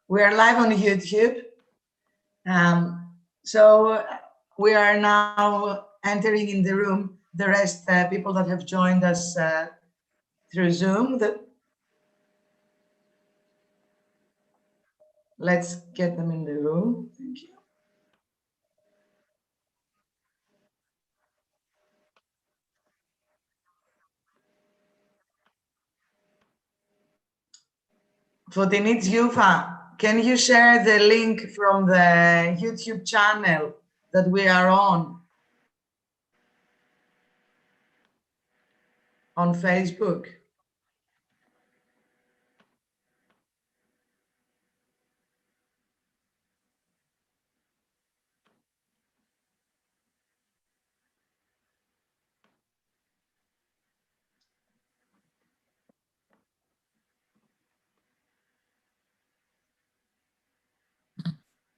We are live on YouTube. So we are now entering in the room the rest people that have joined us through Zoom. Let's get them in the room. Thank you. For the needs Yufa, can you share the link from the YouTube channel that we are on Facebook?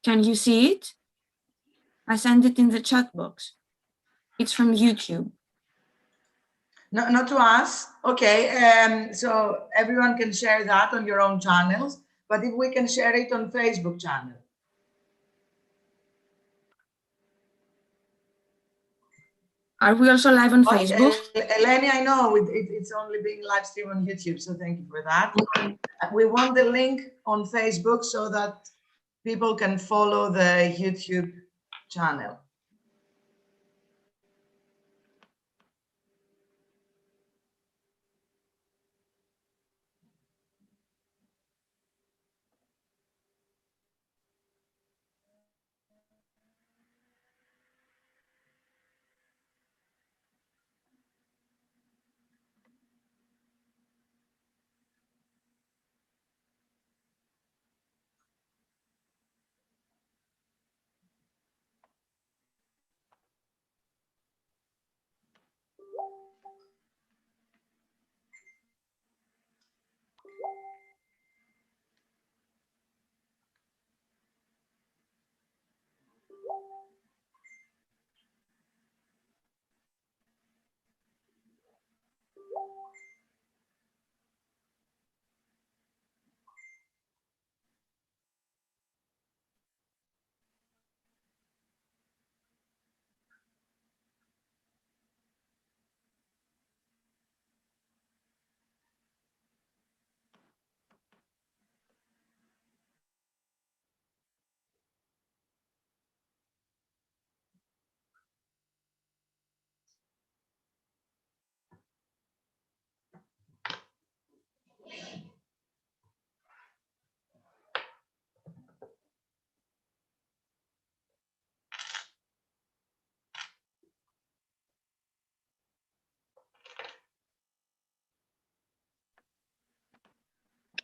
Can you see it? I sent it in the chat box. It's from YouTube. No, not to us. Okay, so everyone can share that on your own channels, but if we can share it on Facebook channel. Are we also live on Facebook? Eleni, I know it's only being live streamed on YouTube, so thank you for that. We want the link on Facebook so that people can follow the YouTube channel.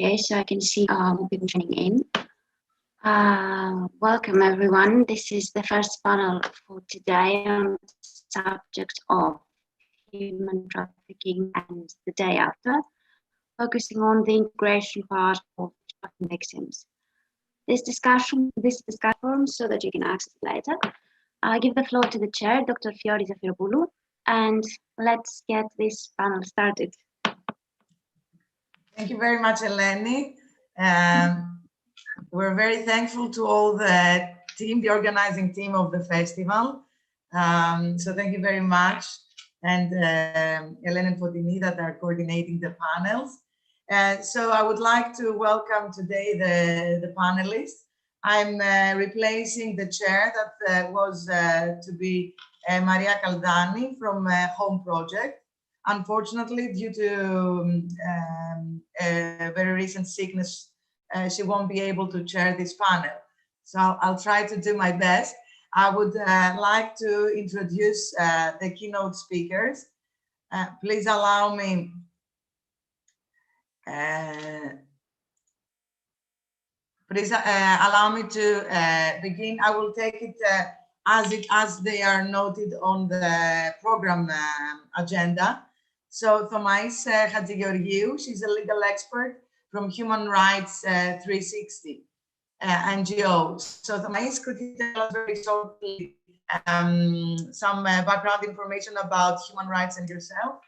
Okay, so I can see people joining in. Welcome everyone. This is the first panel for today on the subject of human trafficking and the day after, focusing on the integration part of trafficking victims. This discussion forum so that you can access it later. I give the floor to the chair, Dr. Fiori Zafiropoulou, and let's get this panel started. Thank you very much, Eleni. We're very thankful to all the team, the organizing team of the festival. So thank you very much. And Eleni and Fotini that are coordinating the panels. So I would like to welcome today the panelists. I'm replacing the chair that was to be Maria Caldani from Home Project. Unfortunately, due to a very recent sickness, she won't be able to chair this panel. So I'll try to do my best. I would like to introduce the keynote speakers. Please allow me to begin. I will take it as they are noted on the program agenda. So Thomais Hadjigeorgiou, she's a legal expert from Human Rights 360 NGO. So Thomais, could you tell us very shortly some background information about human rights and yourself?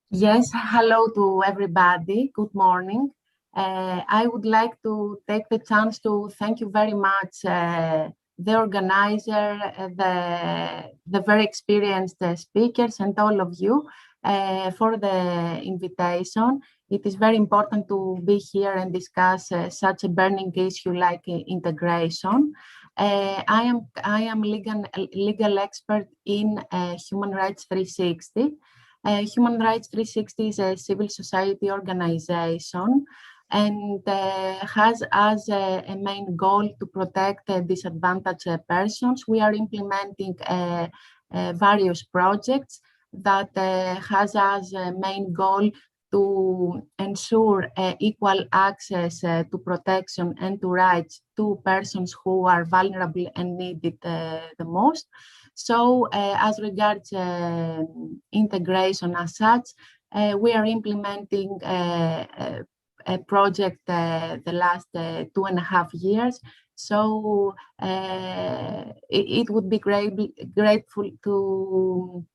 Yes, hello to everybody. Good morning. I would like to take the chance to thank you very much, the organizer, the very experienced speakers, and all of you for the invitation. It is very important to be here and discuss such a burning issue like integration. I am legal expert in Human Rights 360. Human Rights 360 is a civil society organization and has as a main goal to protect disadvantaged persons. We are implementing various projects that has as a main goal to ensure equal access to protection and to rights to persons who are vulnerable and need it the most. So as regards integration as such, we are implementing a project the last 2.5 years. So it would be grateful to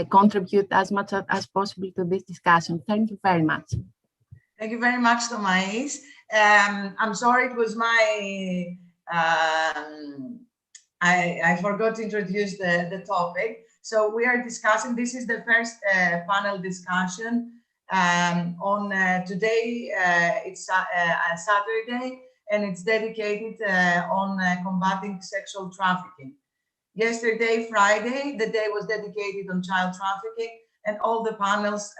contribute as much as possible to this discussion. Thank you very much. Thank you very much, Tomais. I'm sorry, it was my, I forgot to introduce the topic. So we are discussing, this is the first panel discussion on today, it's a Saturday, and it's dedicated on combating sexual trafficking. Yesterday, Friday, the day was dedicated on child trafficking, and all the panels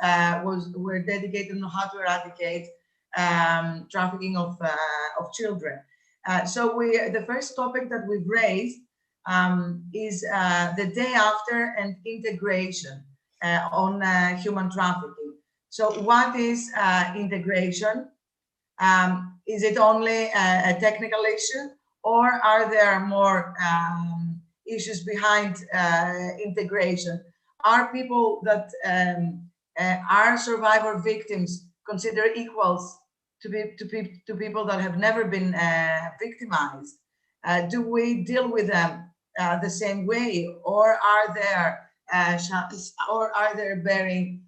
were dedicated on how to eradicate trafficking of children. So the first topic that we've raised is the day after and integration on human trafficking. So what is integration? Is it only a technical issue, or are there more issues behind integration? Are people that are survivor victims considered equals to people that have never been victimized? Do we deal with them the same way, or are there bearing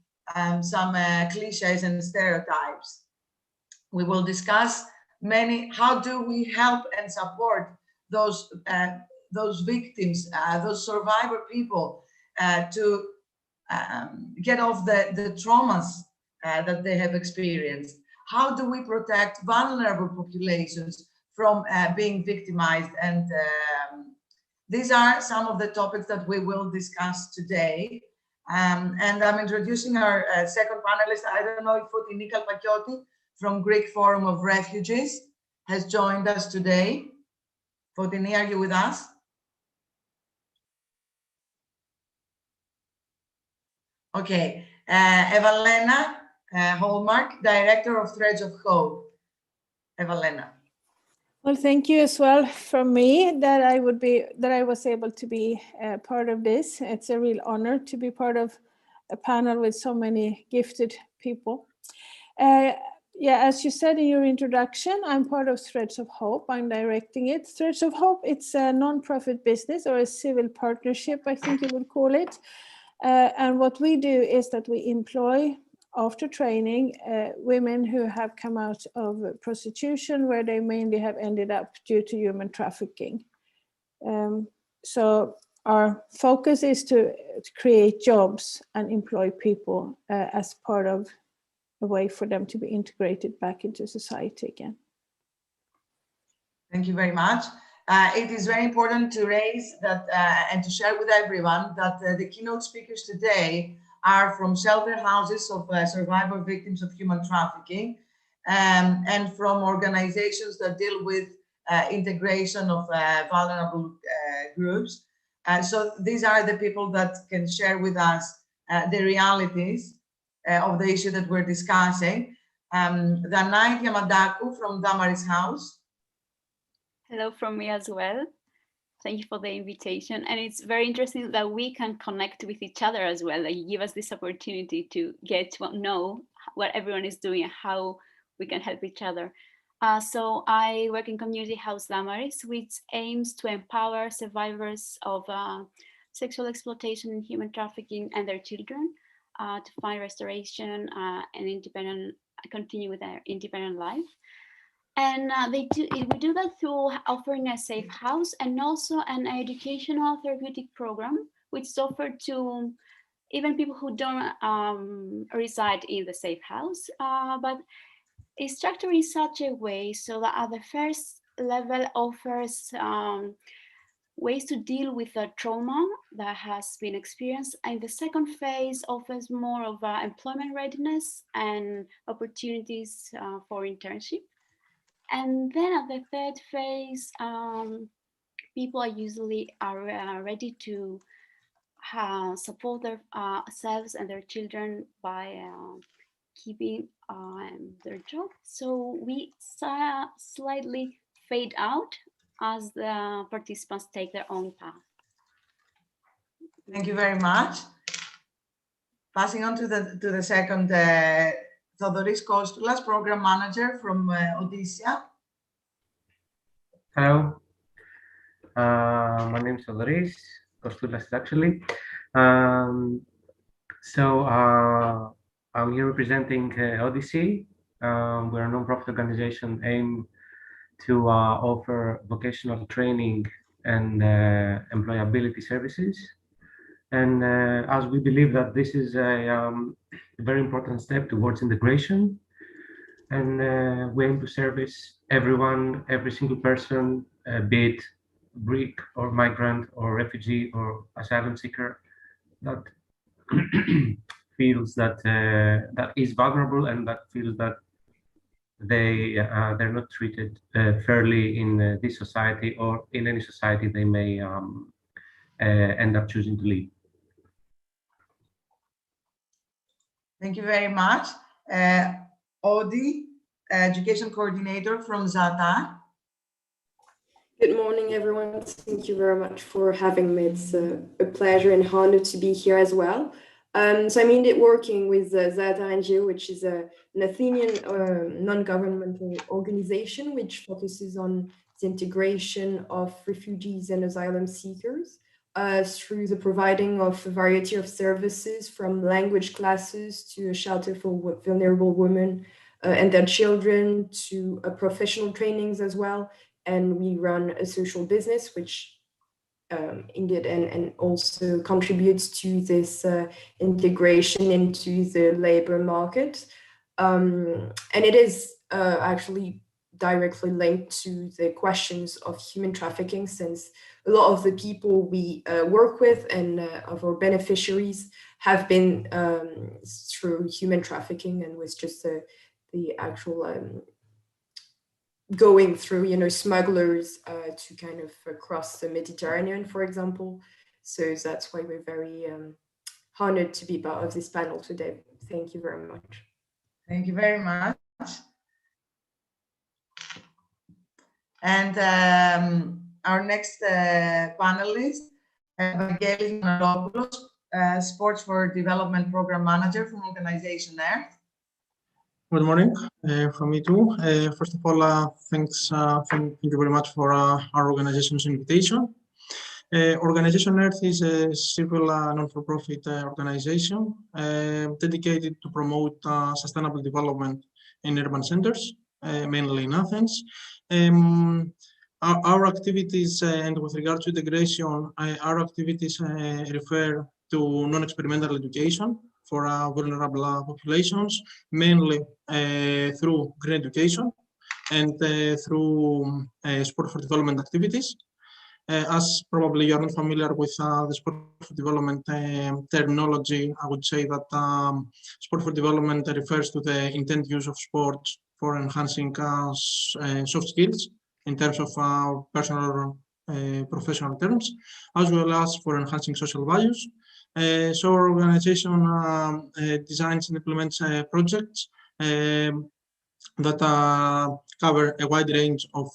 some cliches and stereotypes? We will discuss how do we help and support those victims, those survivor people, to get off the traumas that they have experienced. How do we protect vulnerable populations from being victimized? And these are some of the topics that we will discuss today. And I'm introducing our second panelist. I don't know if Fotini Kalpakioti from Greek Forum of Refugees has joined us today. Fotini, are you with us? Okay, Evalena Hallmark, Director of Threads of Hope. Evalena. Well, thank you as well from me that I was able to be part of this. It's a real honor to be part of a panel with so many gifted people. Yeah, as you said in your introduction, I'm part of Threads of Hope. I'm directing it. Threads of Hope, it's a non-profit business or a civil partnership, I think you would call it. And what we do is that we employ, after training, women who have come out of prostitution, where they mainly have ended up due to human trafficking. So our focus is to create jobs and employ people as part of a way for them to be integrated back into society again. Thank you very much. It is very important to raise that and to share with everyone that the keynote speakers today are from shelter houses of survivor victims of human trafficking, and from organizations that deal with integration of vulnerable groups. So these are the people that can share with us the realities of the issue that we're discussing. Danai Yamadaku from Damaris House. Hello from me as well. Thank you for the invitation. And it's very interesting that we can connect with each other as well. Like, you give us this opportunity to get to know what everyone is doing and how we can help each other. So I work in Community House Damaris, which aims to empower survivors of sexual exploitation and human trafficking and their children to find restoration and independent continue with their independent life. And we do that through offering a safe house and also an educational therapeutic program, which is offered to even people who don't reside in the safe house, but it's structured in such a way so that at the first level offers ways to deal with the trauma that has been experienced, and the second phase offers more of employment readiness and opportunities for internship. And then at the third phase, people are usually ready to support their selves and their children by keeping their job. So we slightly fade out as the participants take their own path. Thank you very much. Passing on to the second, Theodoris Kostoulas, Program Manager from Odyssia. Hello, my name is Theodoris Kostoulas actually. I'm here representing Odyssey. We're a non-profit organization aimed to offer vocational training and employability services. And as we believe that this is a very important step towards integration, and we aim to service everyone, every single person, be it Greek or migrant or refugee or asylum seeker, that feels that that is vulnerable and that feels that they're not treated fairly in this society or in any society they may end up choosing to live. Thank you very much. Odi, Education Coordinator from Zata. Good morning, everyone. Thank you very much for having me. It's a pleasure and honor to be here as well. So I'm indeed working with Zata NGO, which is an Athenian non-governmental organization which focuses on the integration of refugees and asylum seekers through the providing of a variety of services, from language classes to a shelter for vulnerable women and their children, to professional trainings as well. And we run a social business, which indeed and also contributes to this integration into the labor market. And it is actually directly linked to the questions of human trafficking, since a lot of the people we work with and of our beneficiaries have been through human trafficking, and was just the actual going through, smugglers to kind of cross the Mediterranean, for example. So that's why we're very honored to be part of this panel today. Thank you very much. Thank you very much. And our next panelist, Vangelis Manolopoulos, Sports for Development Program Manager from Organization Earth. Good morning from me too. First of all, thank you very much for our organization's invitation. Organization Earth is a civil non-for-profit organization dedicated to promote sustainable development in urban centers, mainly in Athens. Our activities, and with regard to integration, our activities refer to non-experimental education for vulnerable populations, mainly through green education and through sport for development activities. As probably you're not familiar with the sport for development terminology, I would say that sport for development refers to the intended use of sports for enhancing soft skills in terms of personal or professional terms, as well as for enhancing social values. So our organization designs and implements projects that cover a wide range of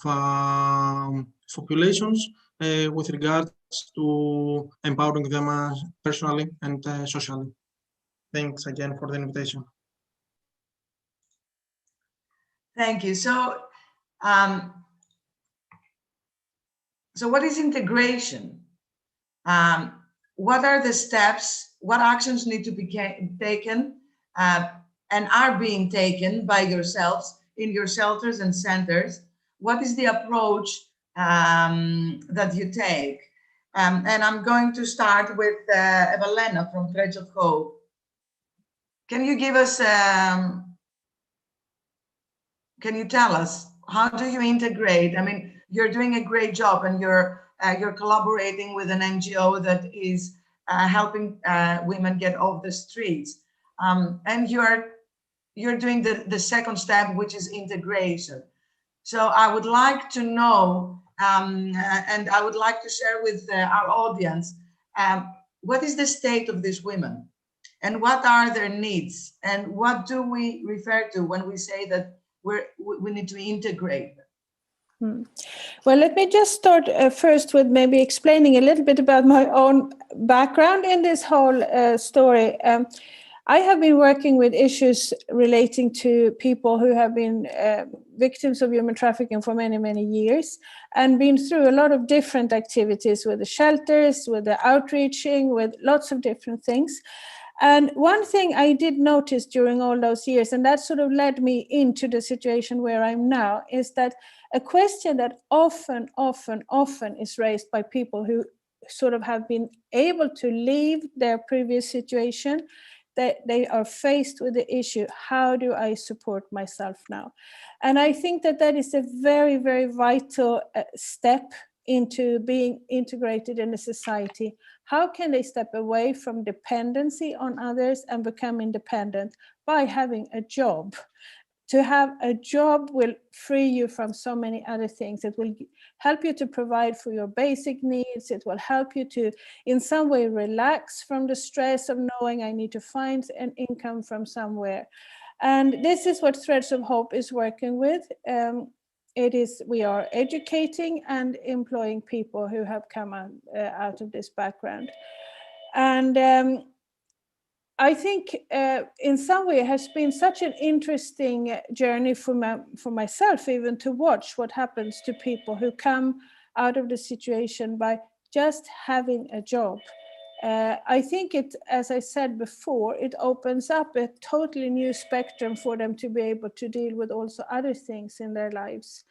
populations with regards to empowering them personally and socially. Thanks again for the invitation. Thank you. So what is integration? What are the steps? What actions need to be taken? and are being taken by yourselves in your shelters and centers? What is the approach that you take? And I'm going to start with Evalena from Threads of Hope. Can you give us, can you tell us, how do you integrate? I mean, you're doing a great job, and you're collaborating with an NGO that is helping women get off the streets. And you're doing the second step, which is integration. So I would like to know, and I would like to share with our audience, what is the state of these women? And what are their needs? And what do we refer to when we say that we need to integrate them? Well, let me just start first with maybe explaining a little bit about my own background in this whole story. I have been working with issues relating to people who have been victims of human trafficking for many, many years, and been through a lot of different activities with the shelters, with the outreaching, with lots of different things. And one thing I did notice during all those years, and that sort of led me into the situation where I'm now, is that a question that often is raised by people who sort of have been able to leave their previous situation, that they are faced with the issue, how do I support myself now? And I think that that is a very, very vital step into being integrated in a society. How can they step away from dependency on others and become independent? By having a job. To have a job will free you from so many other things. It will help you to provide for your basic needs. It will help you to, in some way, relax from the stress of knowing I need to find an income from somewhere. And this is what Threads of Hope is working with. We are educating and employing people who have come out of this background. And I think in some way it has been such an interesting journey for myself, even to watch what happens to people who come out of the situation by just having a job. I think it, as I said before, it opens up a totally new spectrum for them to be able to deal with also other things in their lives.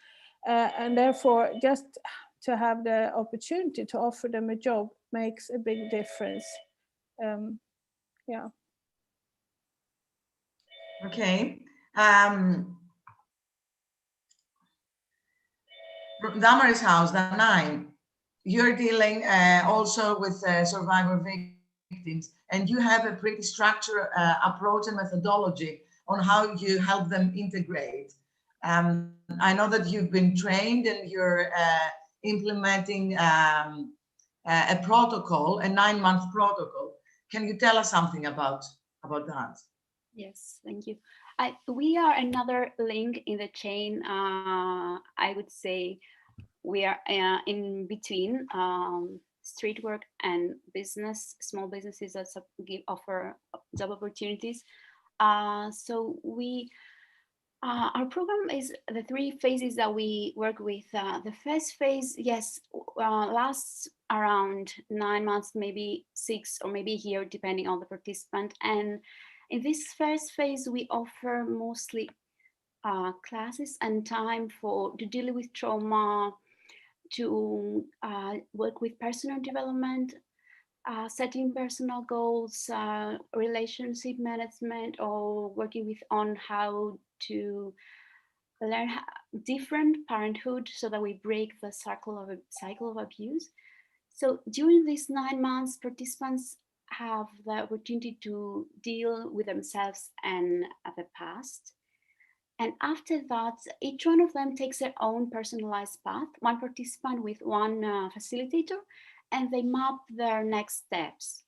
And therefore, just to have the opportunity to offer them a job makes a big difference. Yeah. Okay. Damaris House, the 9. You're dealing also with survivor victims, and you have a pretty structured approach and methodology on how you help them integrate. I know that you've been trained and you're implementing a protocol, a 9-month protocol. Can you tell us something about that? Yes, thank you. We are another link in the chain. I would say we are in between street work and business, small businesses that offer job opportunities. So our program is the 3 phases that we work with. The first phase, yes, lasts around 9 months, maybe 6 or maybe a year, depending on the participant. And in this first phase, we offer mostly classes and time to deal with trauma, to work with personal development, setting personal goals, relationship management, or working on how to learn different parenthood so that we break the cycle of abuse. So during these 9 months, participants have the opportunity to deal with themselves and the past. And after that, each one of them takes their own personalized path, one participant with one facilitator, and they map their next steps.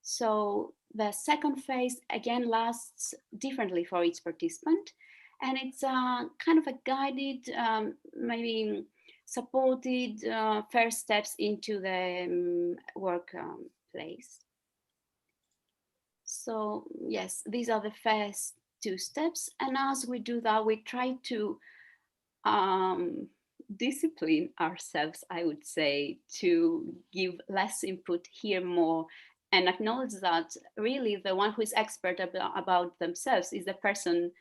So the second phase, again, lasts differently for each participant. And it's kind of a guided, maybe supported first steps into the workplace. So yes, these are the first 2 steps. And as we do that, we try to discipline ourselves, I would say, to give less input, hear more, and acknowledge that really the one who is expert about themselves is the person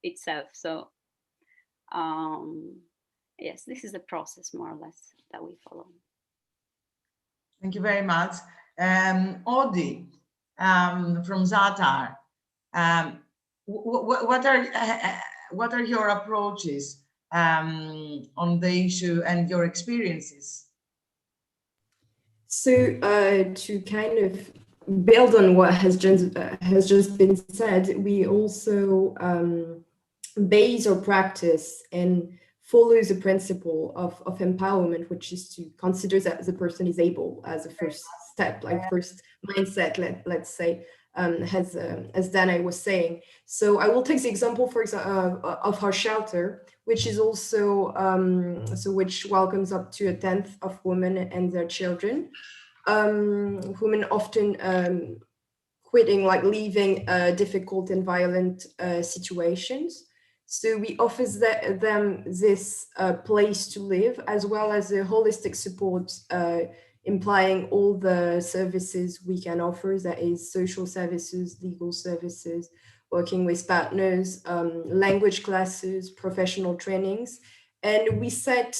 itself. So yes, this is the process more or less that we follow. Thank you very much. Audi, from Zatar, what are your approaches on the issue and your experiences? So to kind of build on what has just been said, we also base our practice and follow the principle of empowerment, which is to consider that the person is able as a first step, like first mindset, let's say, as Dana was saying. So I will take the example, for example, of our shelter, which is also, which welcomes up to 1/10 of women and their children. Women often quitting, like leaving difficult and violent situations. So we offer them this place to live, as well as a holistic support, implying all the services we can offer, that is social services, legal services, working with partners, language classes, professional trainings. And we set,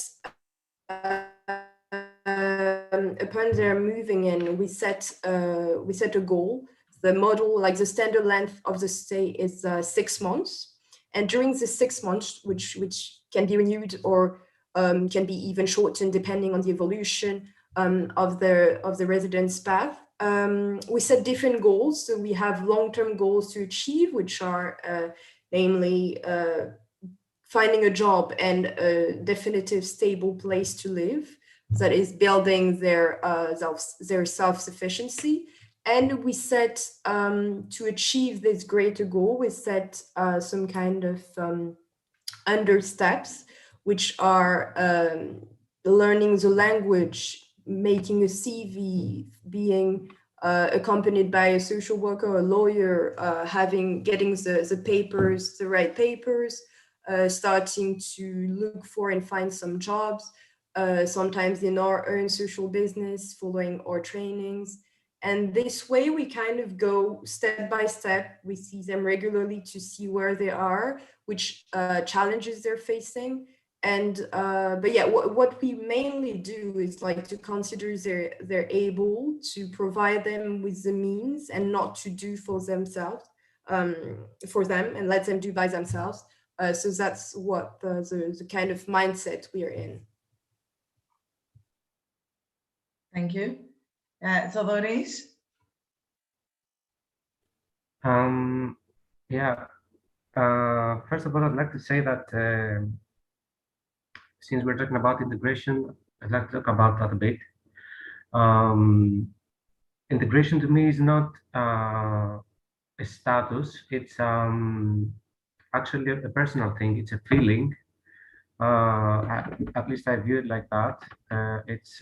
upon their moving in, we set a goal. The model, like the standard length of the stay is 6 months. And during the 6 months, which can be renewed or can be even shortened depending on the evolution of the residence path, we set different goals. So we have long-term goals to achieve, which are namely finding a job and a definitive stable place to live, that is building their self-sufficiency. And we set, to achieve this greater goal, we set some kind of under steps, which are learning the language, making a CV, being accompanied by a social worker, a lawyer, getting the papers, the right papers, starting to look for and find some jobs, sometimes in our own social business, following our trainings. And this way we kind of go step by step. We see them regularly to see where they are, which challenges they're facing. And but yeah, what we mainly do is like to consider they're able, to provide them with the means and not to do for themselves, for them, and let them do by themselves. So that's what the kind of mindset we are in. Thank you. Theodoris? Yeah. First of all, I'd like to say that since we're talking about integration, I'd like to talk about that a bit. Integration to me is not a status. It's actually a personal thing. It's a feeling. At least I view it like that. It's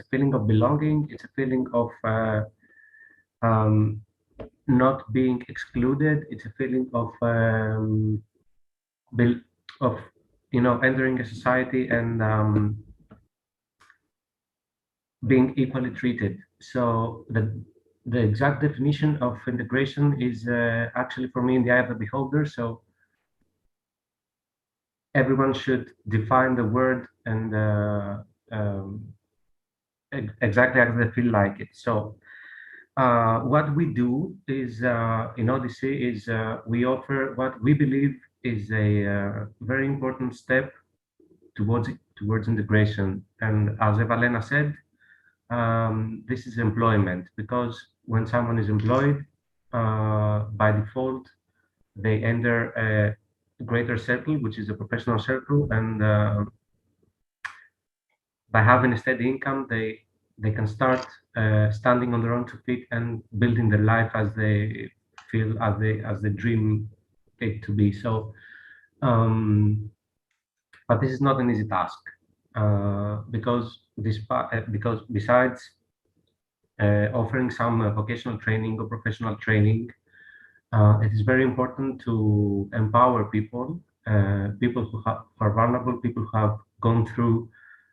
a feeling of belonging. It's a feeling of not being excluded. It's a feeling of entering a society and being equally treated. So the exact definition of integration is actually, for me, in the eye of the beholder. So everyone should define the word and exactly as they feel like it. So what we do is in Odyssey is we offer what we believe is a very important step towards integration. And as Evalena said, this is employment, because when someone is employed, by default, they enter a greater circle, which is a professional circle, and by having a steady income, they can start standing on their own 2 feet and building their life as they feel, as they dream it to be. So, but this is not an easy task because besides offering some vocational training or professional training, it is very important to empower people, people who are vulnerable, people who have gone through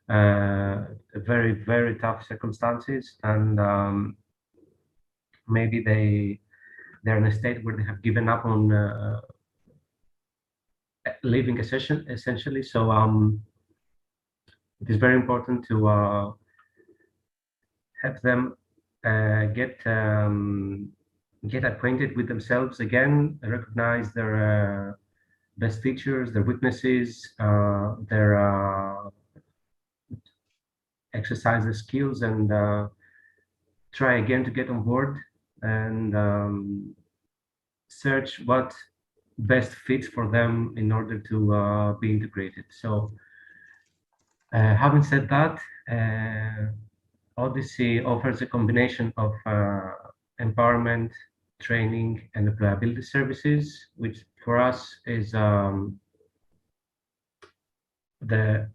very, very tough circumstances, and maybe they're in a state where they have given up on living essentially. So it is very important to help them get acquainted with themselves again, recognize their best features, their weaknesses, their exercise their skills, and try again to get on board and search what best fits for them in order to be integrated. So having said that, Odyssey offers a combination of empowerment, training, and employability services, which for us is the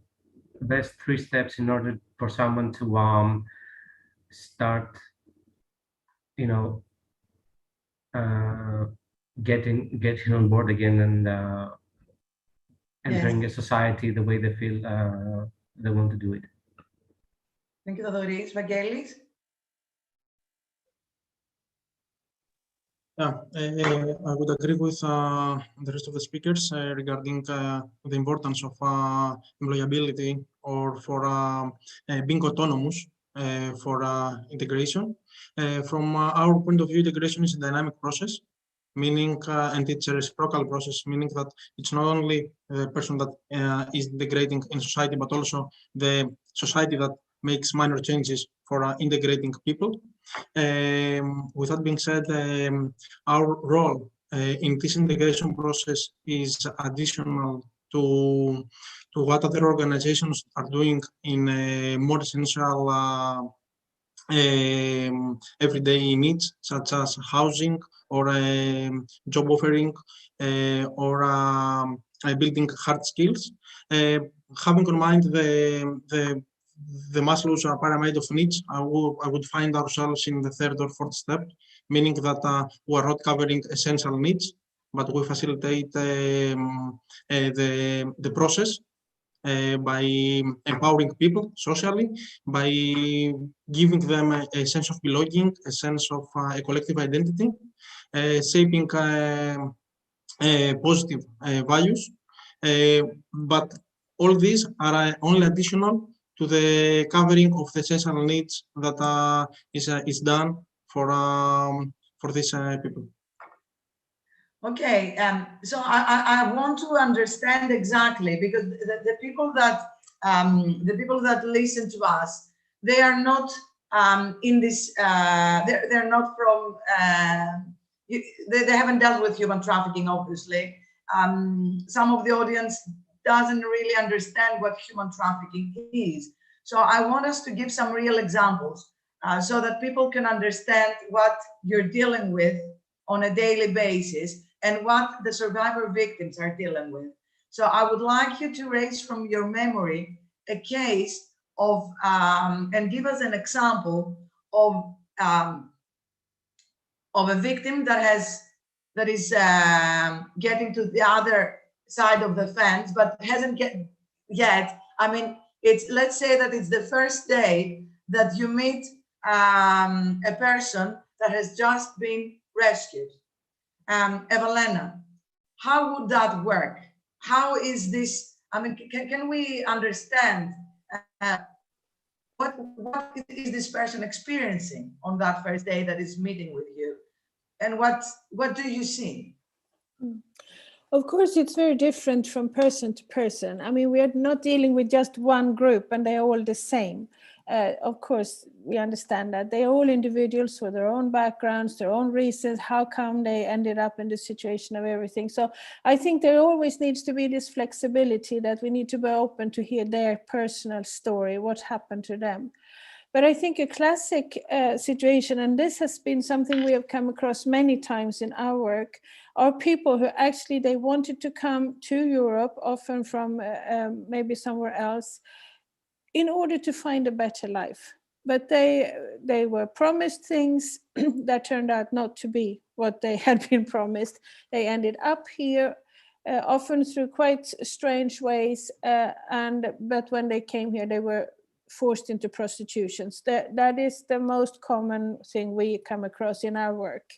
best 3 steps in order for someone to start, you know, getting on board again and entering a society the way they feel they want to do it. Thank you, Doris. Vangelis? Yeah, I would agree with the rest of the speakers regarding the importance of employability or for being autonomous for integration. From our point of view, integration is a dynamic process, meaning, and it's a reciprocal process, meaning that it's not only the person that is integrating in society, but also the society that makes minor changes for integrating people. With that being said, our role in this integration process is additional to what other organizations are doing in more essential everyday needs, such as housing or job offering or building hard skills. Having in mind the Maslow's pyramid of needs, I would find ourselves in the 3rd or 4th step, meaning that we are not covering essential needs, but we facilitate the process by empowering people socially, by giving them a sense of belonging, a sense of a collective identity, shaping positive values. But all these are only additional to the covering of the essential needs that is done for these people. Okay, so I want to understand exactly, because the people that listen to us, they are not in this. They're not from. They haven't dealt with human trafficking, obviously. Some of the audience doesn't really understand what human trafficking is. So I want us to give some real examples so that people can understand what you're dealing with on a daily basis and what the survivor victims are dealing with. So I would like you to raise from your memory a case of, and give us an example of a victim that is getting to the other side of the fence, but hasn't yet. I mean, let's say that it's the first day that you meet a person that has just been rescued. Evelena, how would that work? How is this? I mean, can we understand what is this person experiencing on that first day that is meeting with you? And what do you see? Of course, it's very different from person to person. I mean, we are not dealing with just one group and they are all the same. Of course, we understand that they are all individuals with their own backgrounds, their own reasons, how come they ended up in the situation of everything. So I think there always needs to be this flexibility that we need to be open to hear their personal story, what happened to them. But I think a classic situation, and this has been something we have come across many times in our work, are people who actually, they wanted to come to Europe, often from maybe somewhere else, in order to find a better life. But they were promised things that turned out not to be what they had been promised. They ended up here often through quite strange ways. But when they came here, they were forced into prostitutions. That is the most common thing we come across in our work.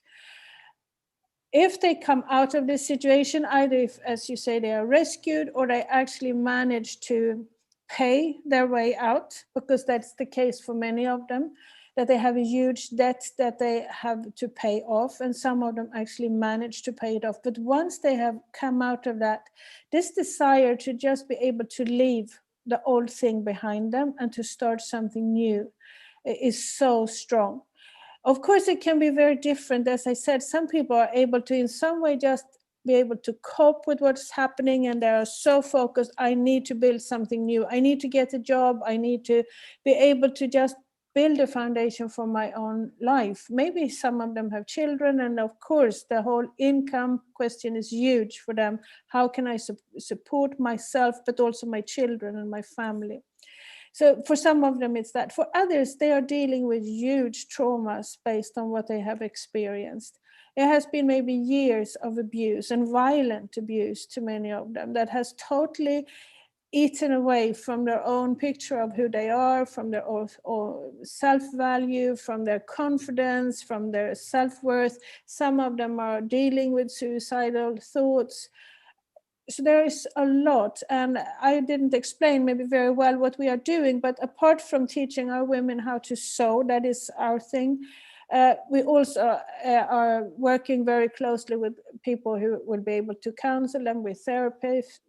If they come out of this situation, either if, as you say, they are rescued or they actually manage to pay their way out, because that's the case for many of them, that they have a huge debt that they have to pay off, and some of them actually manage to pay it off. But once they have come out of that, this desire to just be able to leave the old thing behind them and to start something new is so strong. Of course, it can be very different. As I said, some people are able to in some way just be able to cope with what's happening, and they are so focused, I need to build something new. I need to get a job. I need to be able to just build a foundation for my own life. Maybe some of them have children, and of course, the whole income question is huge for them. How can I support myself, but also my children and my family? So for some of them, it's that. For others, they are dealing with huge traumas based on what they have experienced. It has been maybe years of abuse and violent abuse to many of them that has totally eaten away from their own picture of who they are, from their own self-value, from their confidence, from their self-worth. Some of them are dealing with suicidal thoughts. So there is a lot, and I didn't explain maybe very well what we are doing, but apart from teaching our women how to sew, that is our thing, we also are working very closely with people who will be able to counsel them with therapists,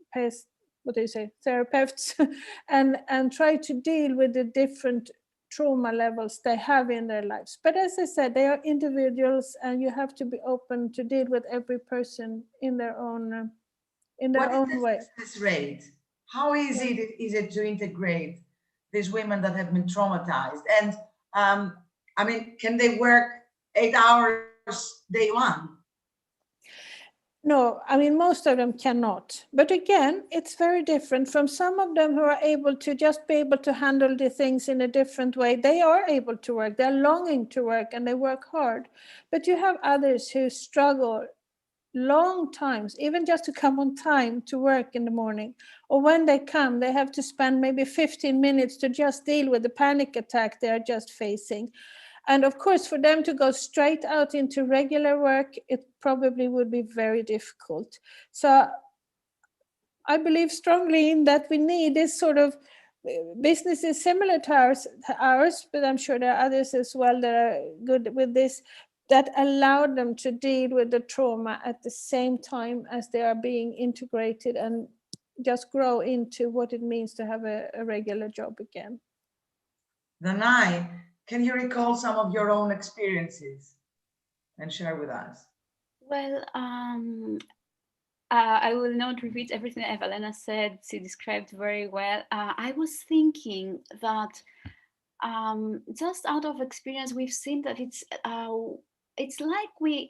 and try to deal with the different trauma levels they have in their lives. But as I said, they are individuals, and you have to be open to deal with every person in their own way. Success rate? How easy is it to integrate these women that have been traumatized? And I mean, can they work 8 hours day one? No, I mean, most of them cannot. But again, it's very different from some of them who are able to just be able to handle the things in a different way. They are able to work, they're longing to work, and they work hard. But you have others who struggle long times, even just to come on time to work in the morning. Or when they come, they have to spend maybe 15 minutes to just deal with the panic attack they are just facing. And of course, for them to go straight out into regular work, it probably would be very difficult. So I believe strongly in that we need this sort of businesses similar to ours, but I'm sure there are others as well that are good with this, that allow them to deal with the trauma at the same time as they are being integrated and just grow into what it means to have a regular job again. Danai, can you recall some of your own experiences and share with us? Well, I will not repeat everything that Evelena said. She described very well. I was thinking that just out of experience, we've seen that it's like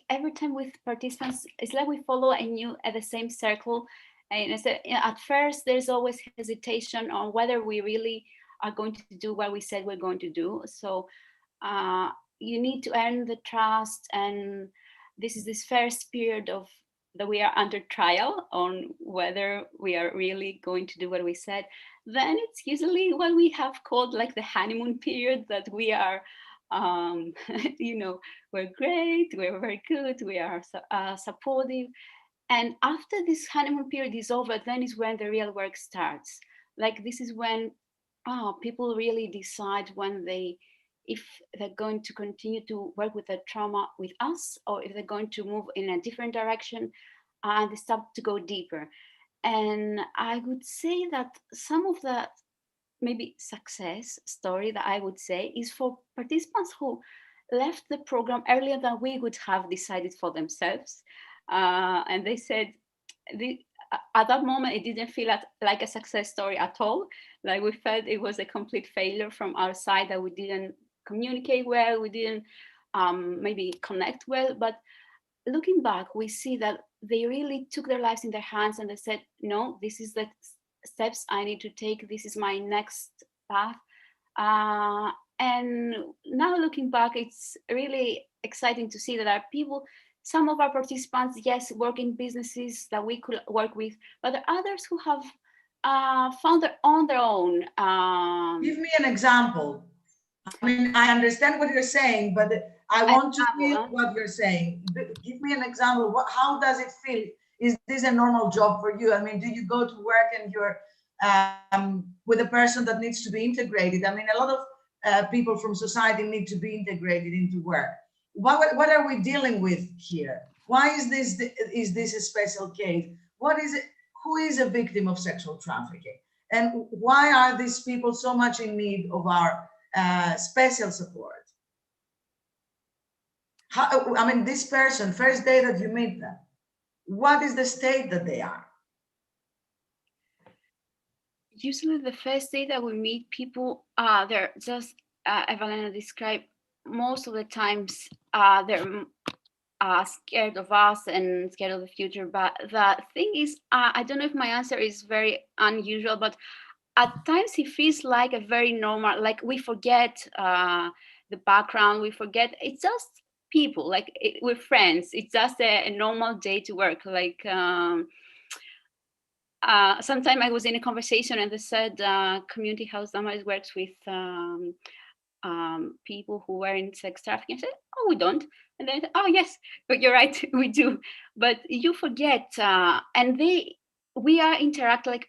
every time with participants, it's like we follow the same circle. And at first, there's always hesitation on whether we really are going to do what we said we're going to do. So you need to earn the trust, and this is this first period that we are under trial on whether we are really going to do what we said. Then it's usually what we have called like the honeymoon period, that we are, we're great, we're very good, we are supportive. And after this honeymoon period is over, then is when the real work starts. Like this is when people really decide if they're going to continue to work with the trauma with us, or if they're going to move in a different direction and they start to go deeper. And I would say that some of the maybe success story that I would say is for participants who left the program earlier than we would have decided for themselves. And they said, at that moment, it didn't feel like a success story at all. Like we felt it was a complete failure from our side, that we didn't communicate well, we didn't maybe connect well. But looking back, we see that they really took their lives in their hands, and they said, no, this is the steps I need to take. This is my next path. And now looking back, it's really exciting to see that there are people some of our participants, yes, work in businesses that we could work with, but there are others who have found on their own. Give me an example. I mean, I understand what you're saying, but I want to feel what you're saying. Give me an example. How does it feel? Is this a normal job for you? I mean, do you go to work and you're with a person that needs to be integrated? I mean, a lot of people from society need to be integrated into work. What are we dealing with here? Why is this a special case? What is it? Who is a victim of sexual trafficking? And why are these people so much in need of our special support? How, I mean, this person, first day that you meet them, what is the state that they are? Usually the first day that we meet people, they're just, Evelina described, most of the times they're scared of us and scared of the future. But the thing is, I don't know if my answer is very unusual, but at times it feels like a very normal, like we forget the background, we forget, it's just people, like we're friends. It's just a normal day to work. Like sometime I was in a conversation and they said community health sometimes works with people who were in sex trafficking. I said, oh, we don't. And then, oh yes, but you're right, we do. But you forget, and we are interact like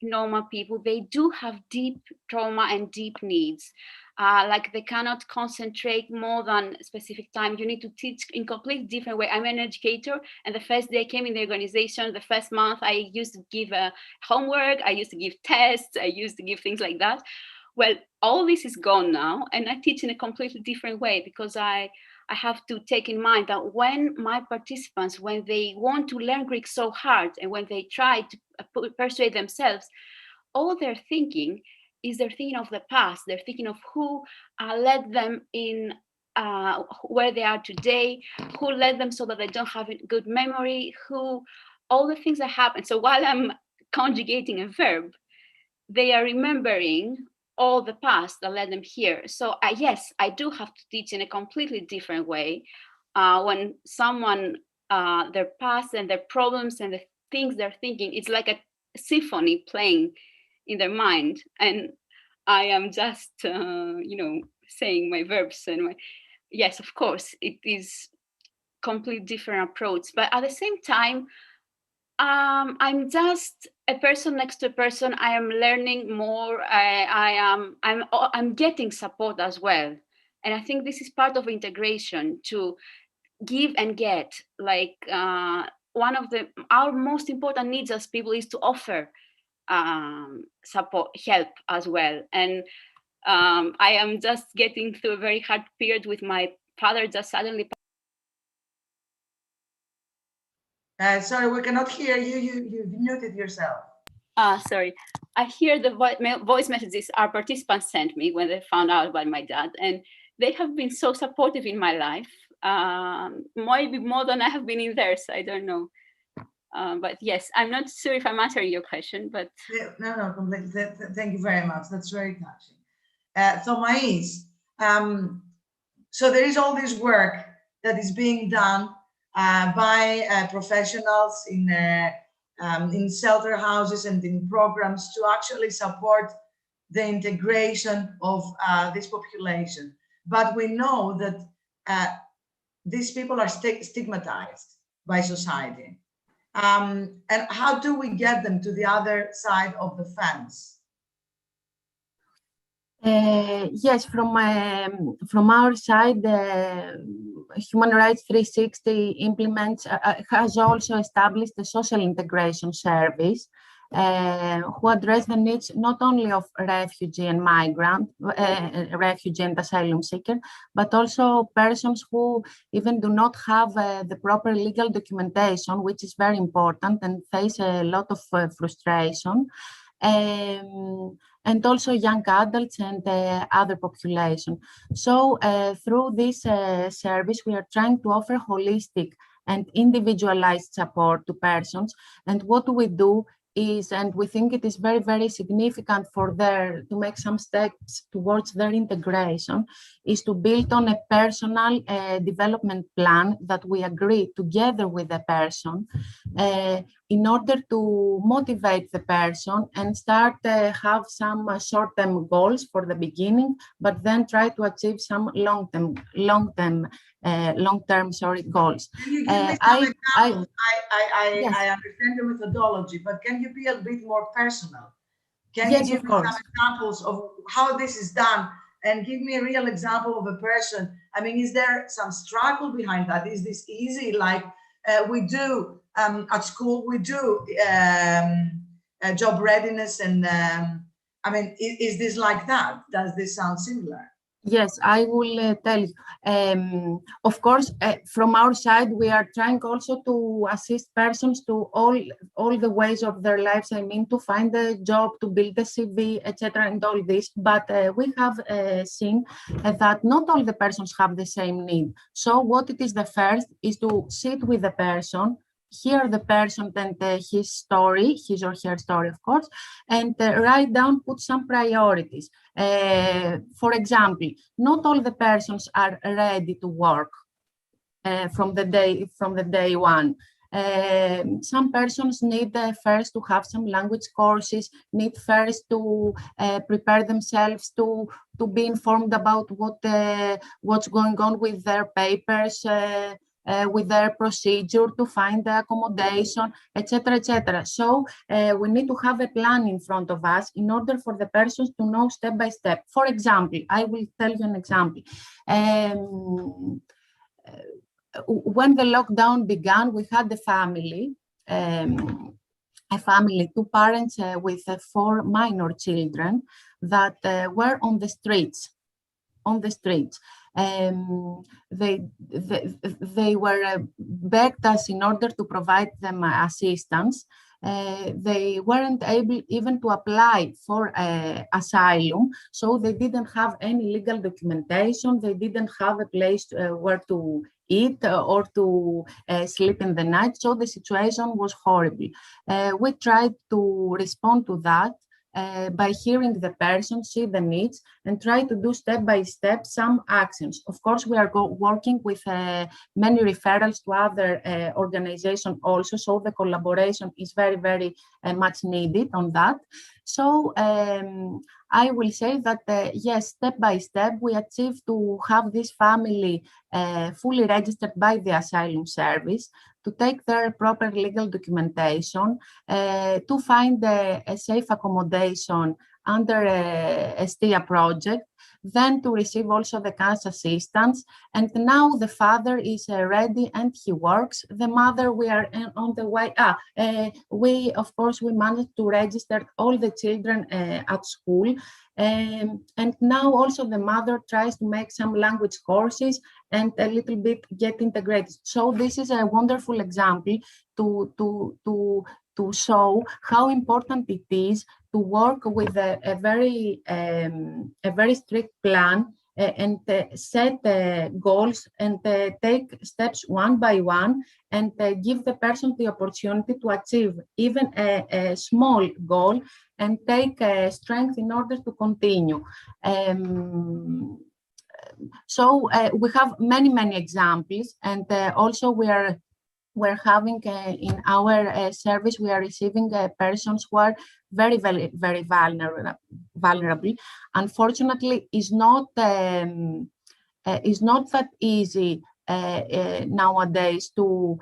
normal people. They do have deep trauma and deep needs. Like they cannot concentrate more than a specific time. You need to teach in completely different way. I'm an educator, and the first day I came in the organization, the first month, I used to give homework, I used to give tests, I used to give things like that. Well, all this is gone now, and I teach in a completely different way, because I have to take in mind that when my participants, when they want to learn Greek so hard, and when they try to persuade themselves, all they're thinking is they're thinking of the past. They're thinking of who led them in where they are today, who led them so that they don't have a good memory, who all the things that happened. So while I'm conjugating a verb, they are remembering all the past that led them here. So yes, I do have to teach in a completely different way. When someone, their past and their problems and the things they're thinking, it's like a symphony playing in their mind. And I am just, saying my verbs and yes, of course, it is completely different approach. But at the same time, I'm just a person next to a person. I am learning more. I'm getting support as well, and I think this is part of integration, to give and get. Like one of our most important needs as people is to offer support, help as well. And I am just getting through a very hard period with my father just suddenly. Sorry, we cannot hear you. You've muted yourself. Sorry. I hear the voice messages our participants sent me when they found out about my dad, and they have been so supportive in my life, maybe more than I have been in theirs. I don't know. But yes, I'm not sure if I'm answering your question, but. No, completely. Thank you very much. That's very touching. Thomais, so there is all this work that is being done by professionals in shelter houses and in programs to actually support the integration of this population. But we know that these people are stigmatized by society. And how do we get them to the other side of the fence? Yes, from our side, Human Rights 360 implements, has also established a social integration service who address the needs not only of refugee and migrant, refugee and asylum seeker, but also persons who even do not have the proper legal documentation, which is very important, and face a lot of frustration. And also young adults and other population. So through this service, we are trying to offer holistic and individualized support to persons. And what we do is, and we think it is very, very significant for to make some steps towards their integration, is to build on a personal development plan that we agree together with the person in order to motivate the person and start have some short-term goals for the beginning, but then try to achieve some long-term goals. Can you give me some examples? Yes. I understand the methodology, but can you be a bit more personal? Can Yes, you give of me course. some examples of how this is done and give me a real example of a person? I mean, is there some struggle behind that? Is this easy? Like we do at school, we do job readiness and I mean, is this like that? Does this sound similar? Yes, I will tell you. Of course, from our side, we are trying also to assist persons to all the ways of their lives. I mean, to find a job, to build a CV, etc., and all this. But we have seen that not all the persons have the same need. So what it is the first is to sit with the person, hear the person and his story, his or her story, of course, and write down, put some priorities. For example, not all the persons are ready to work from the day one. Some persons need first to have some language courses, need first to prepare themselves to be informed about what's going on with their papers, with their procedure, to find the accommodation, etc., etc. So we need to have a plan in front of us in order for the persons to know step by step. For example, I will tell you an example. When the lockdown began, we had a family, two parents with 4 minor children that were on the streets. They were begged us in order to provide them assistance. They weren't able even to apply for asylum, so they didn't have any legal documentation. They didn't have a place where to eat or to sleep in the night, so the situation was horrible. We tried to respond to that by hearing the person, see the needs, and try to do step by step some actions. Of course, we are working with many referrals to other organizations also, so the collaboration is very, very much needed on that. So I will say that, yes, step by step, we achieved to have this family fully registered by the asylum service, to take their proper legal documentation, to find a safe accommodation under a STIA project, then to receive also the cash assistance. And now the father is ready and he works. The mother, we are on the way. Of course, we managed to register all the children at school. And now also the mother tries to make some language courses and a little bit get integrated. So this is a wonderful example to show how important it is to work with a very strict plan and set goals and take steps one by one, and give the person the opportunity to achieve even a small goal and take strength in order to continue. So we have many examples, and also we're having in our service, we are receiving persons who are very vulnerable. Unfortunately, it's not that easy nowadays to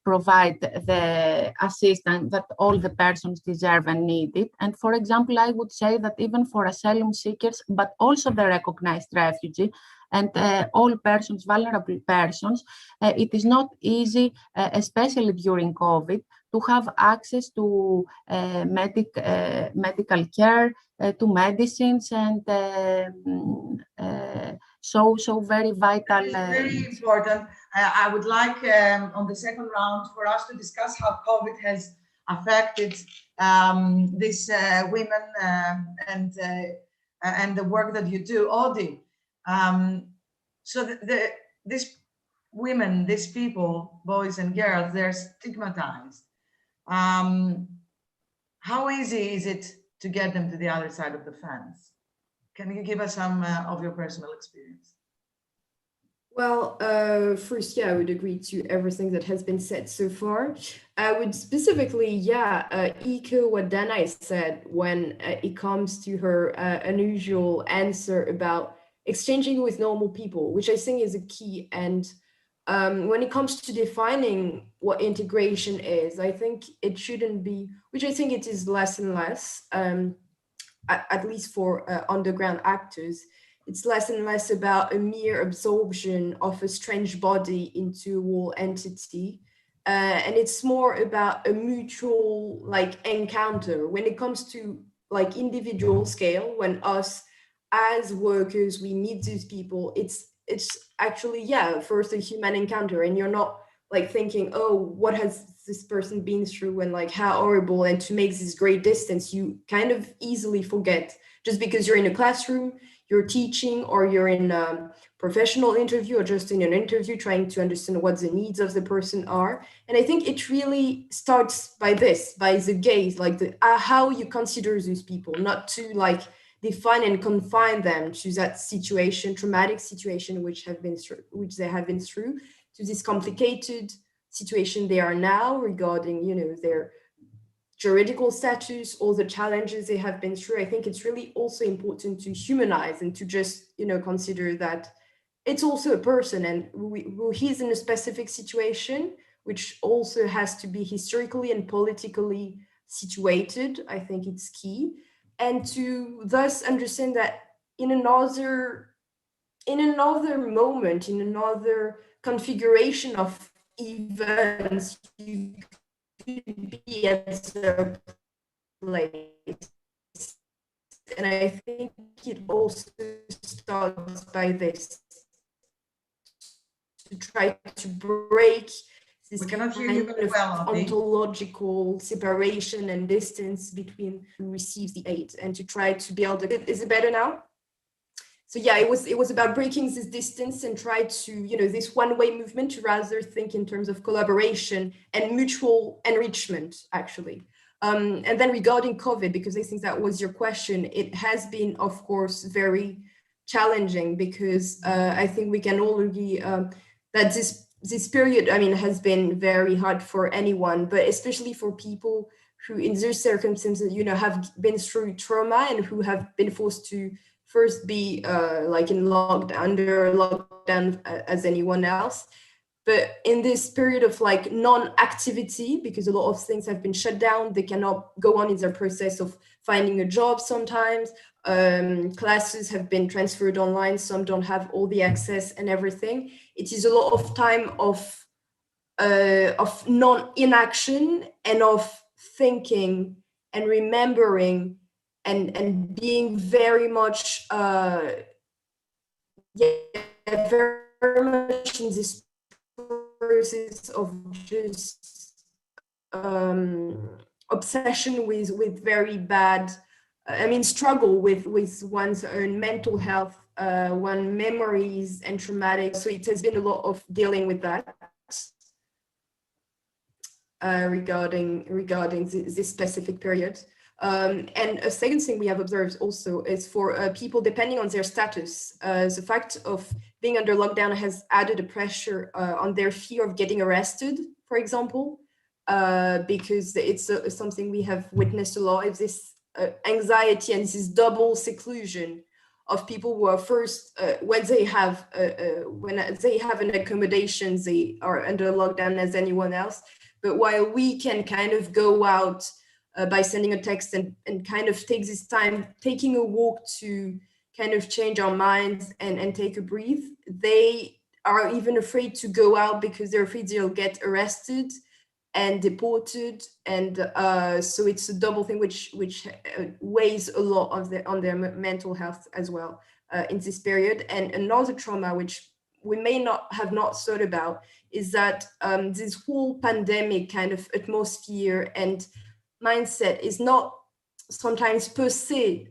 provide the assistance that all the persons deserve and need it. And for example, I would say that even for asylum seekers, but also the recognized refugee and all persons, vulnerable persons, it is not easy, especially during COVID, to have access to medical care, to medicines, and so very vital. It's very important. I would like on the second round for us to discuss how COVID has affected these women and the work that you do, Audi. So these women, these people, boys and girls, they're stigmatized. how easy is it to get them to the other side of the fence? Can you give us some of your personal experience? Well, first, yeah, I would agree to everything that has been said so far. I would specifically, echo what Dana said when it comes to her unusual answer about exchanging with normal people, which I think is a key. And when it comes to defining what integration is, I think it shouldn't be, which I think it is less and less, at least for underground actors. It's less and less about a mere absorption of a strange body into a whole entity. And it's more about a mutual encounter. When it comes to individual scale, when us as workers, we meet these people, it's actually, first a human encounter, and you're not thinking, oh, what has this person been through and how horrible, and to make this great distance, you kind of easily forget, just because you're in a classroom, you're teaching, or you're in a professional interview, or just in an interview trying to understand what the needs of the person are. And I think it really starts by this, by the gaze, how you consider these people, not to define and confine them to that situation, traumatic situation which they have been through, to this complicated situation they are now regarding, their juridical status, all the challenges they have been through. I think it's really also important to humanize and to just, consider that it's also a person, and he's in a specific situation, which also has to be historically and politically situated. I think it's key. And to thus understand that in another moment, in another configuration of events, you could be at their place. And I think it also starts by this, to try to break this kind of ontological separation and distance between who receives the aid, and to try to build is it better now? So yeah, it was about breaking this distance and try to, this one-way movement, to rather think in terms of collaboration and mutual enrichment, actually. And then regarding COVID, because I think that was your question, it has been, of course, very challenging, because I think we can all agree that this period, has been very hard for anyone, but especially for people who, in these circumstances, have been through trauma and who have been forced to first be under lockdown as anyone else. But in this period of non-activity, because a lot of things have been shut down, they cannot go on in their process of finding a job sometimes. Classes have been transferred online, some don't have all the access and everything. It is a lot of time of non-inaction and of thinking and remembering and being very much very much in this process of just obsession with very bad, struggle with one's own mental health, one memories and traumatic. So it has been a lot of dealing with that regarding this specific period. And a second thing we have observed also is for people, depending on their status, the fact of being under lockdown has added a pressure on their fear of getting arrested, for example, because it's something we have witnessed a lot, is this anxiety and this double seclusion of people who are first, when they have an accommodation, they are under lockdown as anyone else. But while we can kind of go out by sending a text and kind of take this time, taking a walk to kind of change our minds and take a breath, they are even afraid to go out because they're afraid they'll get arrested and deported. And so it's a double thing which weighs a lot on their mental health as well in this period. And another trauma which we may not have thought about is that this whole pandemic kind of atmosphere and mindset is not sometimes per se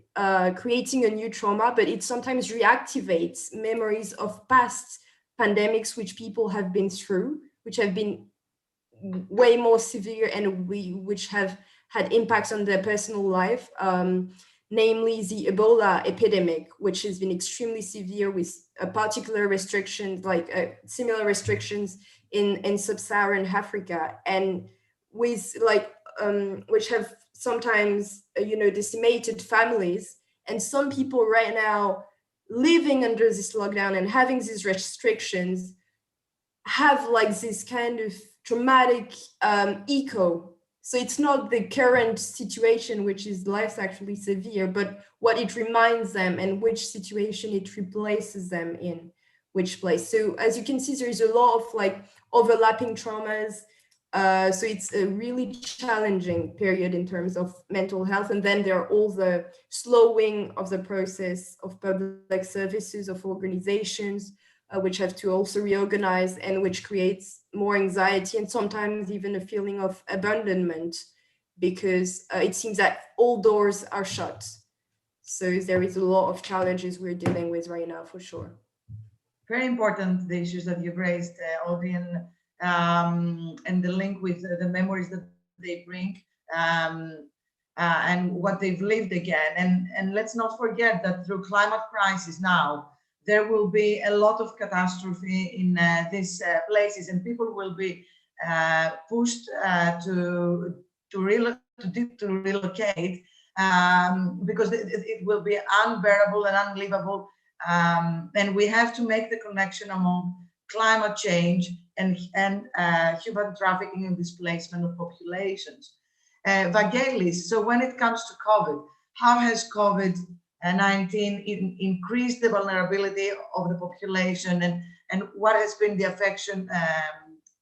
creating a new trauma, but it sometimes reactivates memories of past pandemics which people have been through, which have been way more severe and which have had impacts on their personal life, namely the Ebola epidemic, which has been extremely severe with particular restrictions, like similar restrictions in sub-Saharan Africa, and with which have sometimes decimated families. And some people right now living under this lockdown and having these restrictions have like this kind of traumatic echo. So it's not the current situation, which is less actually severe, but what it reminds them and which situation it replaces them in which place. So as you can see, there is a lot of like overlapping traumas. So it's a really challenging period in terms of mental health. And then there are all the slowing of the process of public services, of organizations, which have to also reorganize, and which creates more anxiety and sometimes even a feeling of abandonment, because it seems that all doors are shut. So there is a lot of challenges we're dealing with right now, for sure. Very important, the issues that you've raised, Audrey, and the link with the memories that they bring, and what they've lived again. And let's not forget that through climate crisis now, there will be a lot of catastrophe in these places, and people will be pushed to relocate because it will be unbearable and unlivable. And we have to make the connection among climate change and human trafficking and displacement of populations. Vangelis, so when it comes to COVID, how has COVID-19 increased the vulnerability of the population, and what has been the affection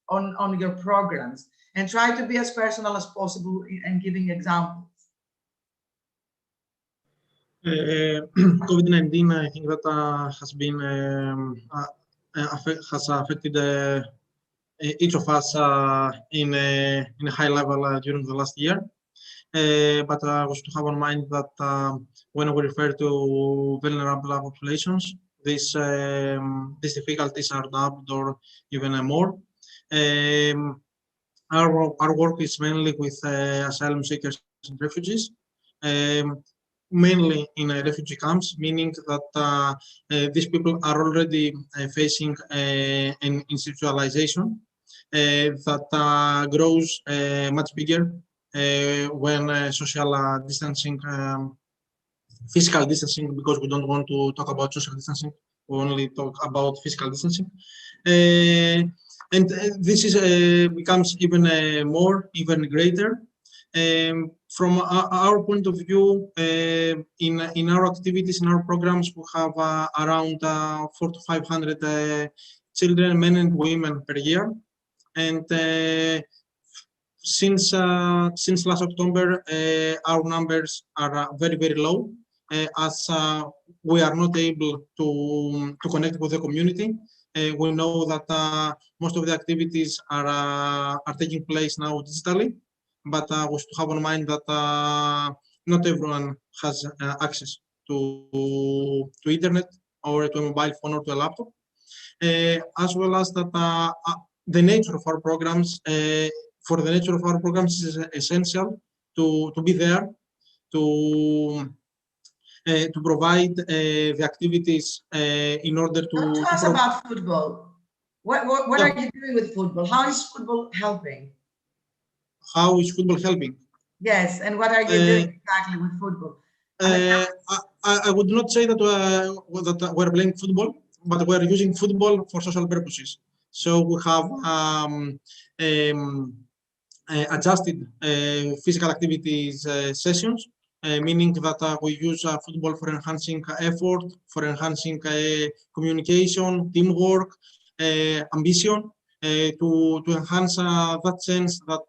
on your programs? And try to be as personal as possible and giving examples. COVID-19, I think that has been has affected each of us in a high level during the last year. But we should have in mind that when we refer to vulnerable populations, these difficulties are doubled or even more. Our work is mainly with asylum seekers and refugees, mainly in refugee camps, meaning that these people are already facing an institutionalization that grows much bigger when social distancing, physical distancing, because we don't want to talk about social distancing, we only talk about physical distancing. And this is becomes even even greater. From our point of view, in our activities, in our programs, we have around 400 to 500 children, men and women per year. And since last October, our numbers are very, very low, as we are not able to connect with the community. We know that most of the activities are taking place now digitally, but we should have in mind that not everyone has access to internet or to a mobile phone or to a laptop, as well as that the nature of our programs, for the nature of our programs, is essential to be there to provide the activities in order to. Talk to us about football. What are you doing with football? How is football helping? How is football helping? Yes, and what are you doing exactly with football? I would not say that we're playing football, but we're using football for social purposes. So we have adjusted physical activities sessions, meaning that we use football for enhancing effort, for enhancing communication, teamwork, ambition, to enhance that sense that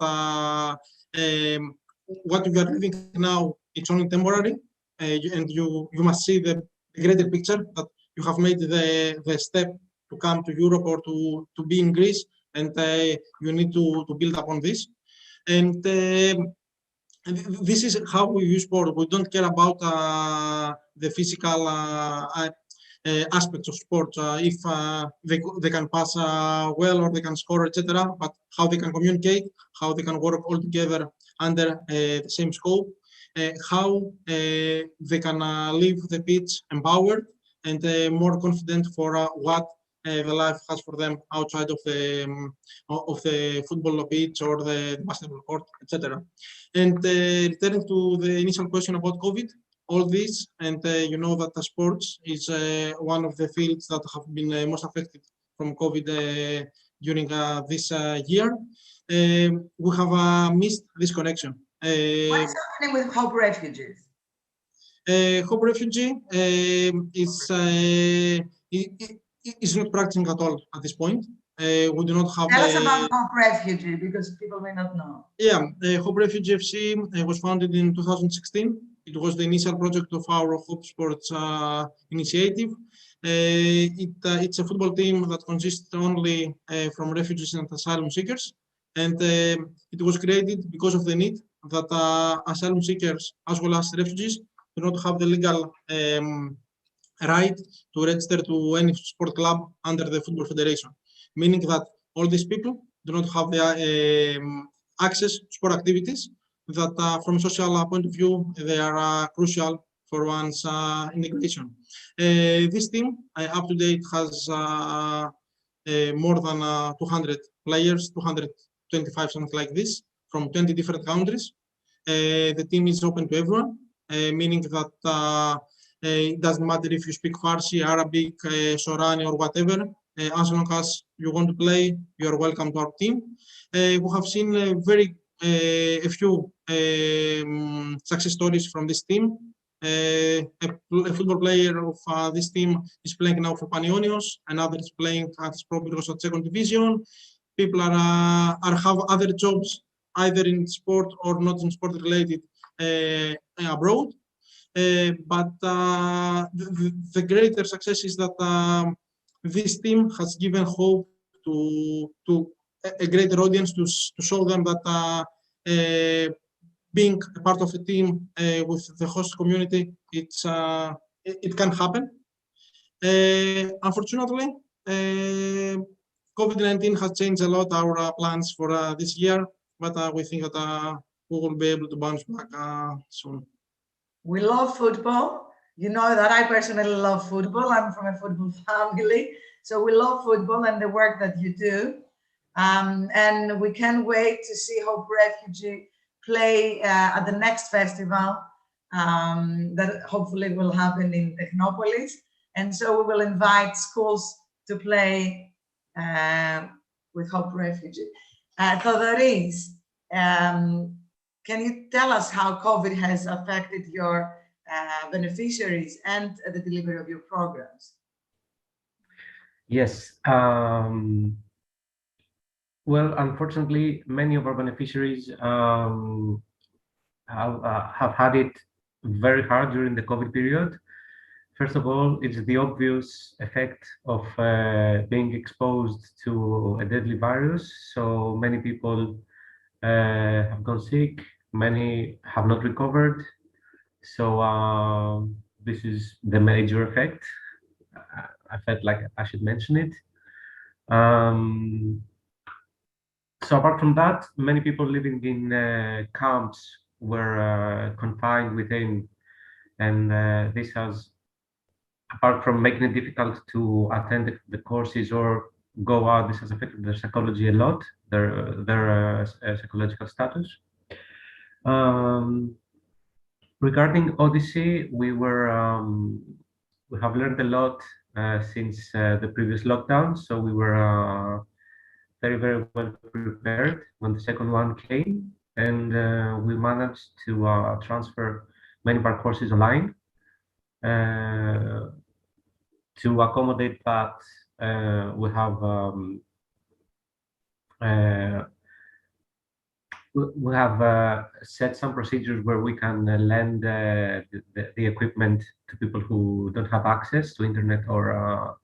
what we are living now, it's only temporary, and you must see the greater picture, that you have made the step to come to Europe or to be in Greece, and you need to build upon this. And this is how we use sport. We don't care about the physical aspects of sports, if they can pass well or they can score, etc., but how they can communicate, how they can work all together under the same scope, how they can leave the pitch empowered and more confident for what the life has for them outside of the football pitch or the basketball court, etc. And returning to the initial question about COVID, all this, and you know that sports is one of the fields that have been most affected from COVID during this year. We have missed this connection. What is happening with Hope Refugees? Hope Refugee is not practicing at all at this point. We do not have. Tell us about Hope Refugee, because people may not know. Yeah, Hope Refugee FC was founded in 2016. It was the initial project of our Hope Sports initiative. It's a football team that consists only from refugees and asylum seekers. And it was created because of the need that asylum seekers, as well as refugees, do not have the legal right to register to any sport club under the Football Federation, meaning that all these people do not have the access to sport activities that from a social point of view, they are crucial for one's integration. This team, up to date, has more than 200 players, 225, something like this, from 20 different countries. The team is open to everyone, meaning that it doesn't matter if you speak Farsi, Arabic, Sorani, or whatever. As long as you want to play, you are welcome to our team. We have seen a few success stories from this team. A football player of this team is playing now for Panionios, another is playing at Spropyrgos at second division. People are have other jobs, either in sport or not in sport related, abroad. But the greater success is that this team has given hope to a greater audience to show them that being a part of a team with the host community, it can happen. Unfortunately, COVID-19 has changed a lot our plans for this year, but we think that we will be able to bounce back soon. We love football. You know that I personally love football. I'm from a football family. So we love football and the work that you do. And we can't wait to see Hope Refugee play at the next festival that hopefully will happen in Technopolis. And so we will invite schools to play with Hope Refugee. Thodoris, can you tell us how COVID has affected your beneficiaries and the delivery of your programs? Yes. Well, unfortunately, many of our beneficiaries have had it very hard during the COVID period. First of all, it's the obvious effect of being exposed to a deadly virus. So many people have gone sick, many have not recovered. So this is the major effect. I felt like I should mention it. So apart from that, many people living in camps were confined within, and this has, apart from making it difficult to attend the courses or go out, this has affected their psychology a lot, their psychological status. Regarding Odyssey, we have learned a lot since the previous lockdown. So we were very, very well prepared when the second one came, and we managed to transfer many of our courses online. To accommodate that, we have set some procedures where we can lend the equipment to people who don't have access to internet or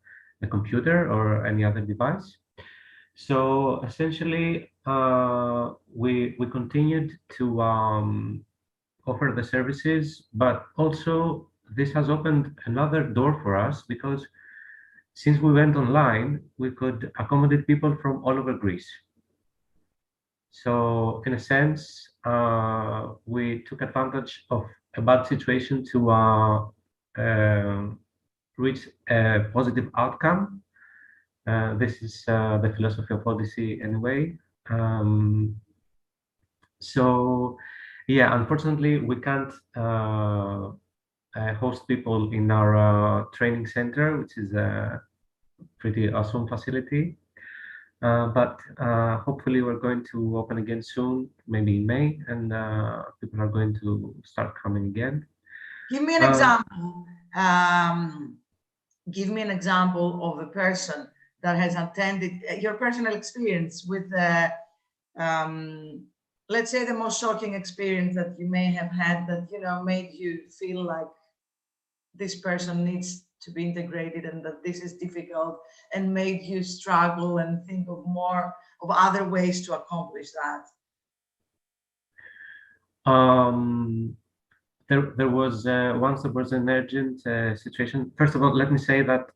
a computer or any other device. So essentially, we continued to offer the services, but also this has opened another door for us, because since we went online, we could accommodate people from all over Greece. So in a sense, we took advantage of a bad situation to reach a positive outcome. This is the philosophy of Odyssey anyway. So yeah, unfortunately, we can't host people in our training center, which is a pretty awesome facility. But hopefully we're going to open again soon, maybe in May, and people are going to start coming again. Give me an example. Give me an example of a person that has attended your personal experience with, let's say, the most shocking experience that you may have had that, you know, made you feel like this person needs to be integrated and that this is difficult, and made you struggle and think of more of other ways to accomplish that. There was once there was an urgent situation. First of all, let me say that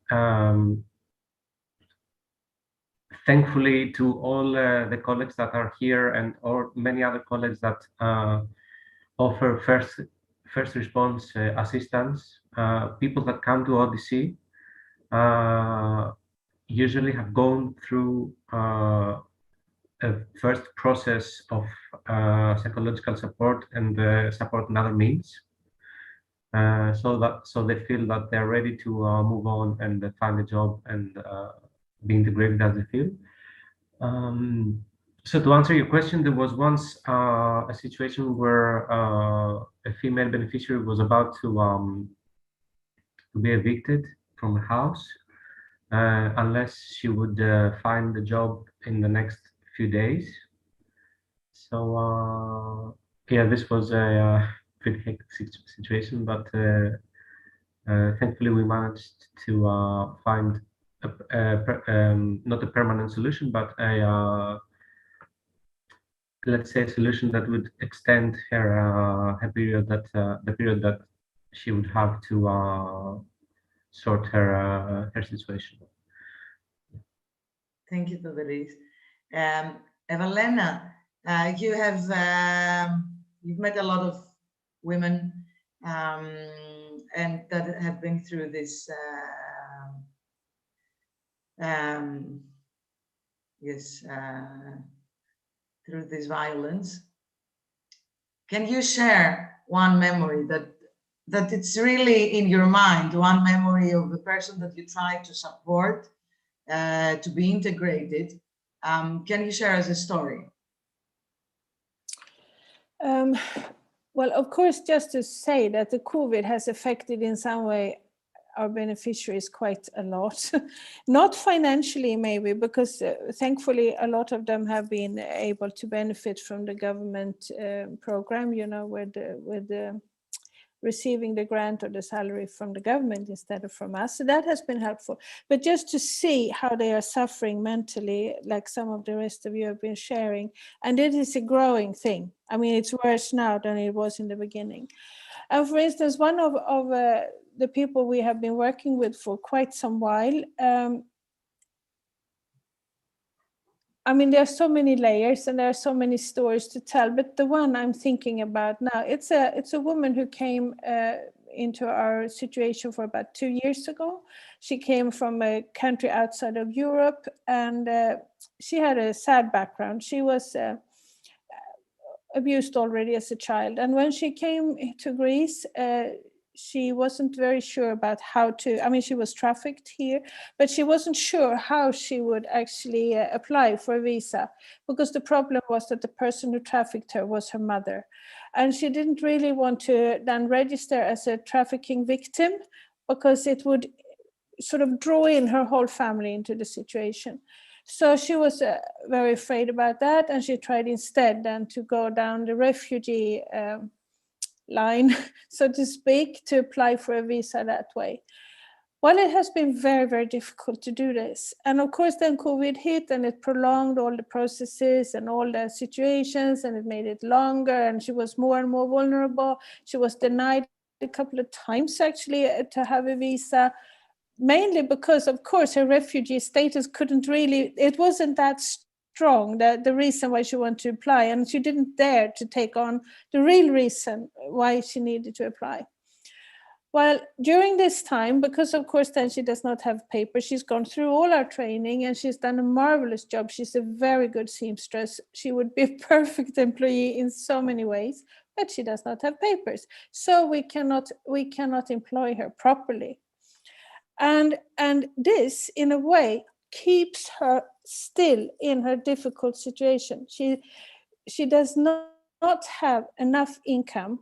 thankfully to all the colleagues that are here, and or many other colleagues that offer first response assistance, people that come to Odyssey usually have gone through a first process of psychological support and support in other means, so they feel that they're ready to move on and find a job and be integrated as they feel. So to answer your question, there was once a situation where a female beneficiary was about to be evicted from a house unless she would find a job in the next few days. So yeah, this was a pretty hectic situation, but thankfully we managed to find not a permanent solution, but a let's say a solution that would extend her her period, that the period that she would have to sort her situation. Thank you, Theodoris. Evalena, you have you've met a lot of women and that have been through this yes, through this violence. Can you share one memory that it's really in your mind, one memory of the person that you try to support to be integrated? Can you share us a story? Well, of course, just to say that the COVID has affected in some way our beneficiaries quite a lot. Not financially, maybe, because thankfully a lot of them have been able to benefit from the government program, you know, with receiving the grant or the salary from the government instead of from us. So that has been helpful. But just to see how they are suffering mentally, like some of the rest of you have been sharing, and it is a growing thing. I mean, it's worse now than it was in the beginning. And for instance, one of the people we have been working with for quite some while, I mean, there are so many layers and there are so many stories to tell, but the one I'm thinking about now, it's a woman who came into our situation for about 2 years ago. She came from a country outside of Europe, and she had a sad background. She was abused already as a child, and when she came to Greece, she wasn't very sure about how to, I mean, she was trafficked here, but she wasn't sure how she would actually apply for a visa, because the problem was that the person who trafficked her was her mother. And she didn't really want to then register as a trafficking victim, because it would sort of draw in her whole family into the situation. So she was very afraid about that, and she tried instead then to go down the refugee line, so to speak, to apply for a visa that way. Well, it has been very, very difficult to do this. And of course, then COVID hit and it prolonged all the processes and all the situations, and it made it longer, and she was more and more vulnerable. She was denied a couple of times actually to have a visa, mainly because, of course, her refugee status it wasn't that strong, the reason why she wanted to apply, and she didn't dare to take on the real reason why she needed to apply. Well, during this time, because of course then she does not have papers, she's gone through all our training and she's done a marvelous job. She's a very good seamstress. She would be a perfect employee in so many ways, but she does not have papers. So we cannot employ her properly. And this, in a way, keeps her still in her difficult situation. She does not have enough income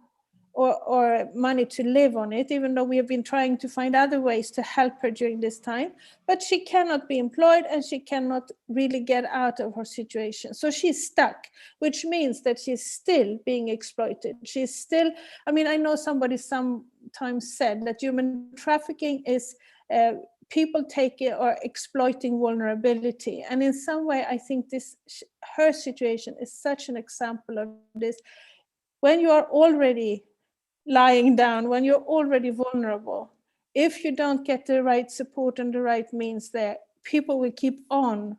or money to live on it, even though we have been trying to find other ways to help her during this time. But she cannot be employed and she cannot really get out of her situation. So she's stuck, which means that she's still being exploited. She's still, I mean, I know somebody sometimes said that human trafficking is people taking or exploiting vulnerability. And in some way, I think her situation is such an example of this. When you are already lying down, when you're already vulnerable, if you don't get the right support and the right means there, people will keep on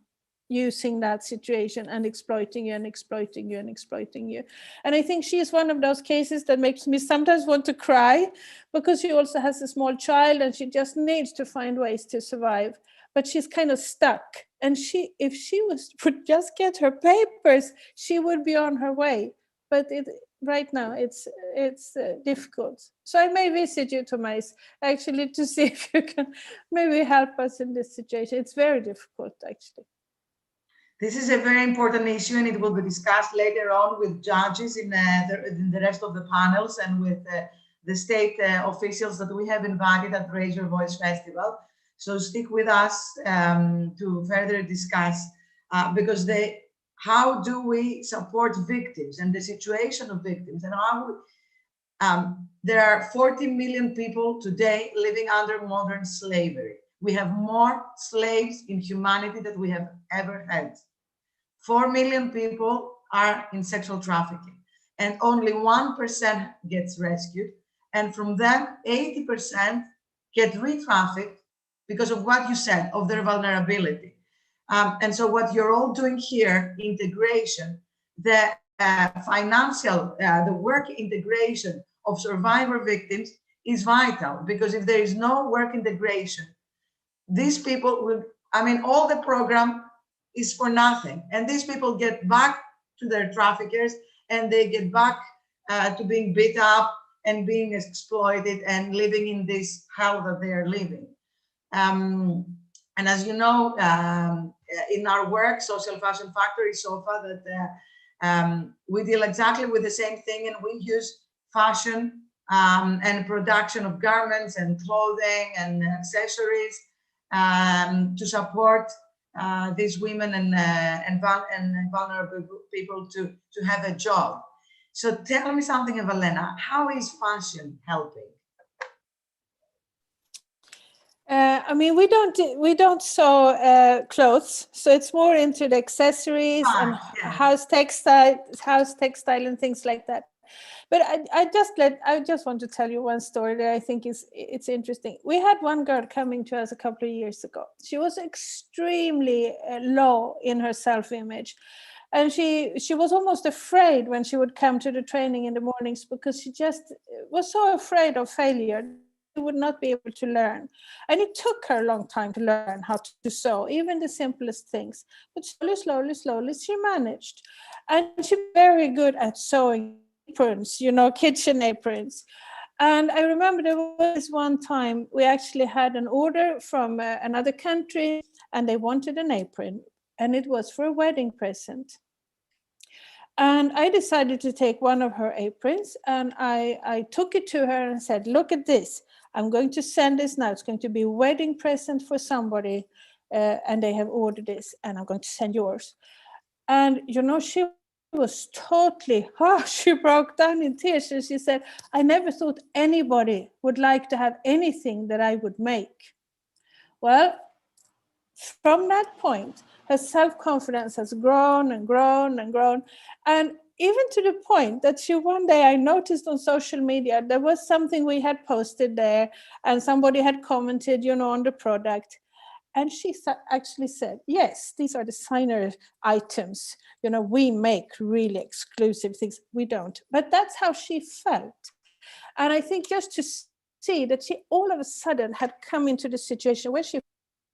using that situation and exploiting you and exploiting you and exploiting you. And I think she is one of those cases that makes me sometimes want to cry, because she also has a small child and she just needs to find ways to survive. But she's kind of stuck. And if she would just get her papers, she would be on her way. But right now it's difficult. So I may visit you, Tomás, actually, to see if you can maybe help us in this situation. It's very difficult, actually. This is a very important issue, and it will be discussed later on with judges in the rest of the panels and with the state officials that we have invited at Raise Your Voice Festival. So stick with us to further discuss, because how do we support victims and the situation of victims, and how there are 40 million people today living under modern slavery. We have more slaves in humanity than we have ever had. 4 million people are in sexual trafficking, and only 1% gets rescued. And from them, 80% get re-trafficked because of what you said, of their vulnerability. And so what you're all doing here, integration, the financial, the work integration of survivor victims is vital, because if there is no work integration, these people will, I mean, all the program is for nothing. And these people get back to their traffickers, and they get back to being beat up and being exploited and living in this hell that they are living. And as you know, in our work, Social Fashion Factory, SOFA, that we deal exactly with the same thing, and we use fashion and production of garments and clothing and accessories to support these women and vulnerable people to have a job. So tell me something, Evelena, how is fashion helping? I mean, we don't sew clothes, so it's more into the accessories and house textile and things like that. But I just want to tell you one story that I think it's interesting. We had one girl coming to us a couple of years ago. She was extremely low in her self-image, and she was almost afraid when she would come to the training in the mornings, because she just was so afraid of failure. She would not be able to learn, and it took her a long time to learn how to sew, even the simplest things. But slowly, she managed, and she's very good at sewing aprons, kitchen aprons. And I remember there was one time we actually had an order from another country, and they wanted an apron, and it was for a wedding present. And I decided to take one of her aprons, and I took it to her and said, look at this. I'm going to send this now. It's going to be a wedding present for somebody, and they have ordered this, and I'm going to send yours. And, she was totally, she broke down in tears. And she said, I never thought anybody would like to have anything that I would make. Well, from that point, her self-confidence has grown and grown and grown. And even to the point that one day I noticed on social media, there was something we had posted there and somebody had commented, you know, on the product. And she actually said, yes, these are designer items. You know, we make really exclusive things. We don't. But that's how she felt. And I think just to see that she all of a sudden had come into the situation where she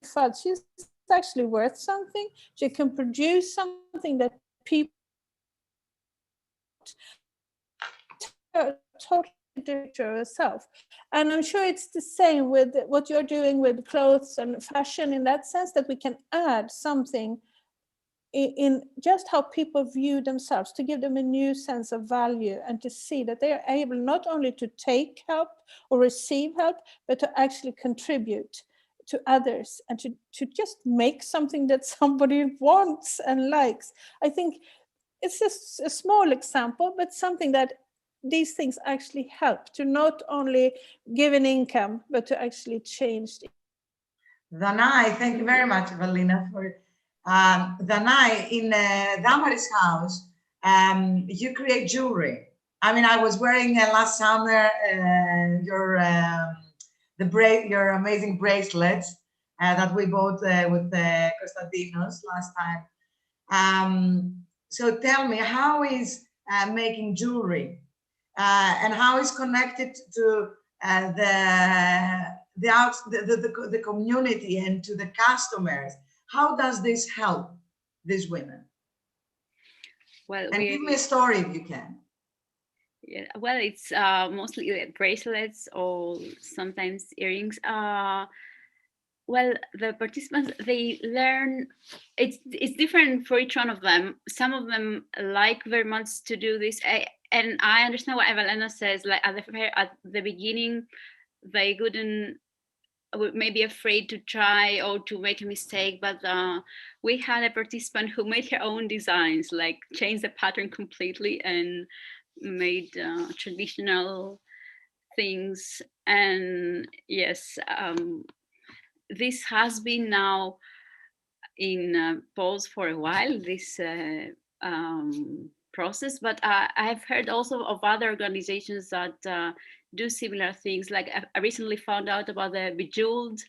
felt she's actually worth something. She can produce something that people totally different to herself. And I'm sure it's the same with what you're doing with clothes and fashion, in that sense that we can add something in just how people view themselves, to give them a new sense of value and to see that they are able not only to take help or receive help, but to actually contribute to others and to just make something that somebody wants and likes. I think it's just a small example, but something that these things actually help to not only give an income, but to actually change. Danai, thank you very much, Evelina, for Danai, in Damari's house, you create jewelry. I mean, I was wearing last summer your amazing bracelets that we bought with Konstantinos last time. So tell me, how is making jewelry and how is connected to the community and to the customers? How does this help these women? Well, and give me a story if you can. Yeah, well, it's mostly bracelets or sometimes earrings. Well, the participants, they learn, it's different for each one of them. Some of them like very much to do this. And I understand what Evelina says, like at the beginning, they were maybe afraid to try or to make a mistake, but we had a participant who made her own designs, like changed the pattern completely and made traditional things. And yes, this has been now in pause for a while, this process, but I've heard also of other organizations that do similar things. Like I recently found out about the Bejeweled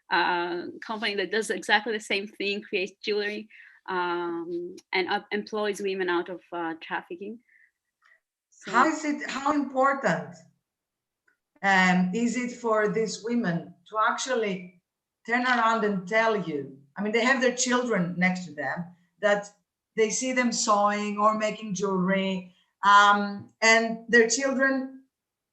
company that does exactly the same thing, creates jewelry and employs women out of trafficking. So, how important is it for these women to actually turn around and tell you? I mean, they have their children next to them, that they see them sewing or making jewelry, and their children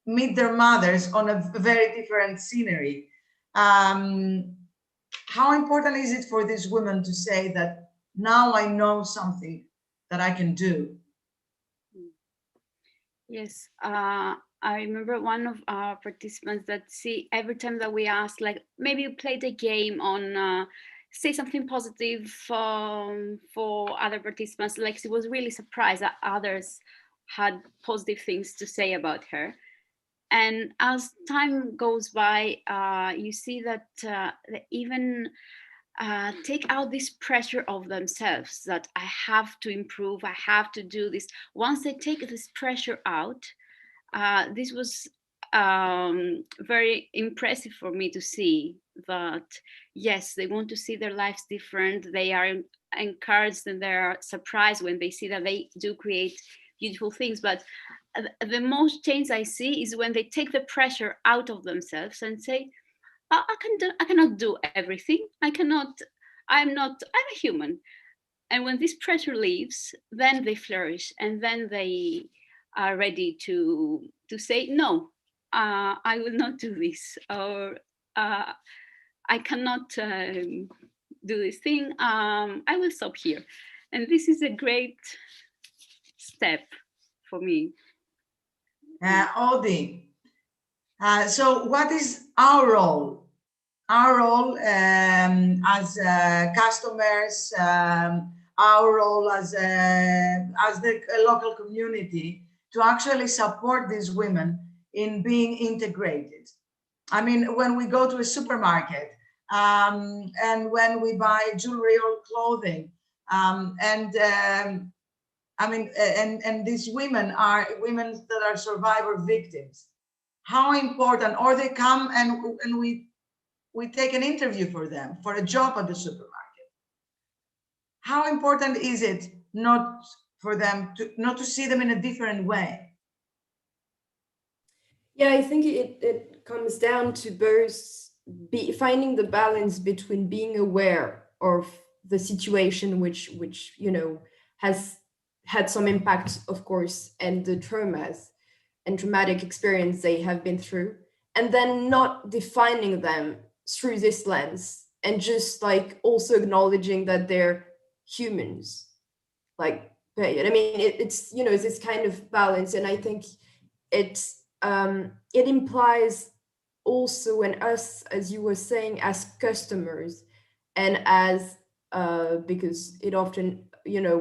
meet their mothers on a very different scenery. How important is it for these women to say that now I know something that I can do? Yes, I remember one of our participants that every time that we asked, like maybe you played a game on say something positive for other participants, like she was really surprised that others had positive things to say about her. And as time goes by, you see that they even take out this pressure of themselves that I have to improve, I have to do this. Once they take this pressure out, this was very impressive for me to see that, yes, they want to see their lives different. They are encouraged and they're surprised when they see that they do create beautiful things. But the most change I see is when they take the pressure out of themselves and say, I cannot do everything. I'm a human. And when this pressure leaves, then they flourish, and then they are ready to say, no, I will not do this, or I cannot do this thing. I will stop here. And this is a great step for me. Odi, so what is our role? Our role as customers, our role as the local community to actually support these women in being integrated. I mean, when we go to a supermarket and when we buy jewelry or clothing, and I mean, and these women are women that are survivor victims. How important, or they come and we take an interview for them for a job at the supermarket. How important is it not for them not to see them in a different way? Yeah, I think it comes down to both finding the balance between being aware of the situation which you know has had some impact, of course, and the traumas and traumatic experience they have been through, and then not defining them through this lens, and just like also acknowledging that they're humans, like, period. I mean, it's, you know, this kind of balance, and I think it implies also, and us, as you were saying, as customers, and as because it often, you know,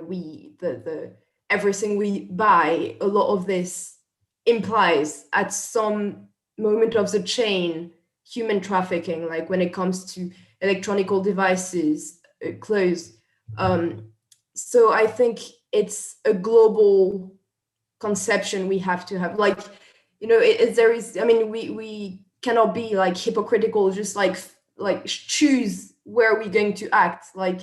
the everything we buy, a lot of this implies at some moment of the chain human trafficking, like when it comes to electronic devices, clothes. So I think it's a global conception we have to have, like, you know, there is, I mean, we cannot be like hypocritical, just like choose where we're going to act. Like,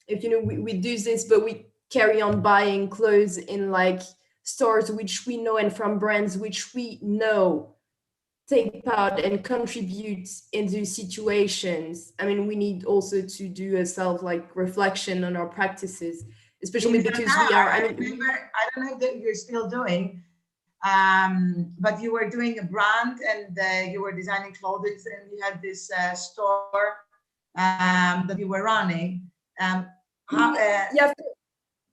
if, you know, we do this, but we carry on buying clothes in like stores which we know and from brands which we know take part and contribute in these situations. I mean, we need also to do a self like reflection on our practices, especially because we are, I mean, I don't know if you're still doing, but you were doing a brand, and you were designing clothes, and you had this store that you were running. Yeah,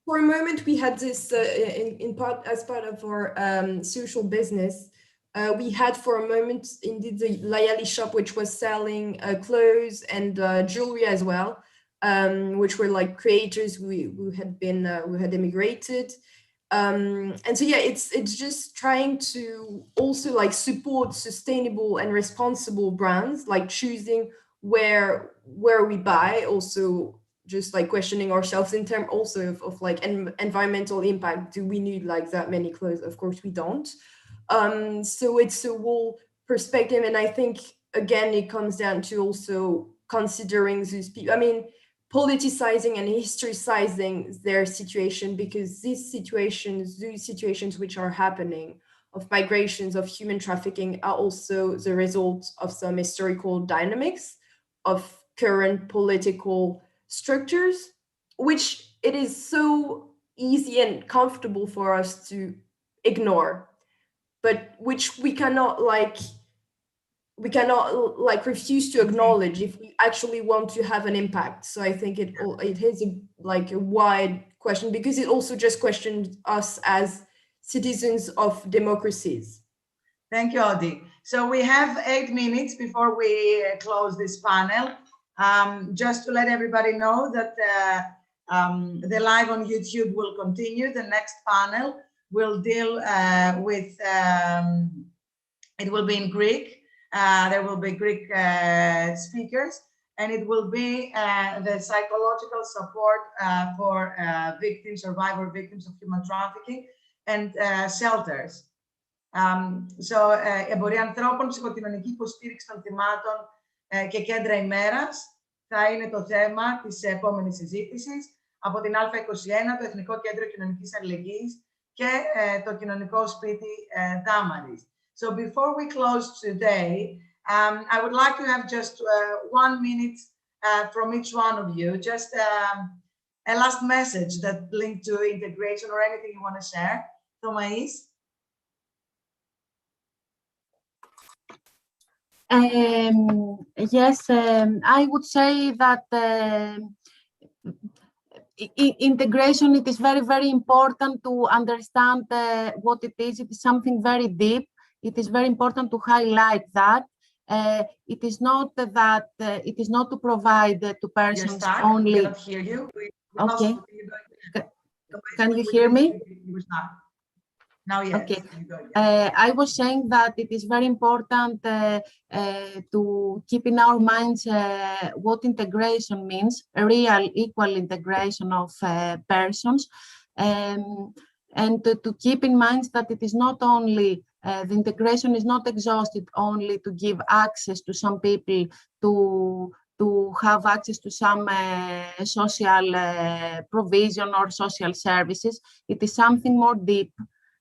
for a moment we had this in part as part of our social business. We had for a moment indeed the Layali shop, which was selling clothes and jewelry as well, which were like creators who had been who had immigrated. And so yeah, it's just trying to also like support sustainable and responsible brands, like choosing where we buy, also just like questioning ourselves in terms also of like environmental impact. Do we need like that many clothes? Of course we don't. So it's a whole perspective, and I think again it comes down to also considering these people, I mean, politicizing and historicizing their situation, because these situations which are happening of migrations, of human trafficking, are also the result of some historical dynamics of current political structures, which it is so easy and comfortable for us to ignore, but which we cannot refuse to acknowledge if we actually want to have an impact. So I think it is a wide question, because it also just questions us as citizens of democracies. Thank you, Odi. So we have 8 minutes before we close this panel. Just to let everybody know that the live on YouTube will continue. The next panel will deal with, it will be in Greek. There will be Greek speakers, and it will be the psychological support for victims, survivor victims of human trafficking, and shelters. Εμπορία ανθρώπων, ψυχοκοινωνική υποστήριξη των θυμάτων και κέντρα ημέρας θα είναι το θέμα της επόμενης συζήτησης από την Α21, το Εθνικό Κέντρο Κοινωνικής Αλληλεγγύης και το Κοινωνικό Σπίτι Τάμαρης. So before we close today, I would like to have just 1 minute from each one of you, just a last message that linked to integration or anything you want to share. Thomais? Yes, I would say that integration, it is very, very important to understand what it is. It is something very deep. It is very important to highlight that. It is not that it is not to provide to persons only. We cannot hear you. Okay. Can you hear me? Now, yes. Okay. I was saying that it is very important to keep in our minds what integration means, real equal integration of persons. And to keep in mind that it is not only, the integration is not exhausted only to give access to some people to have access to some social provision or social services. It is something more deep.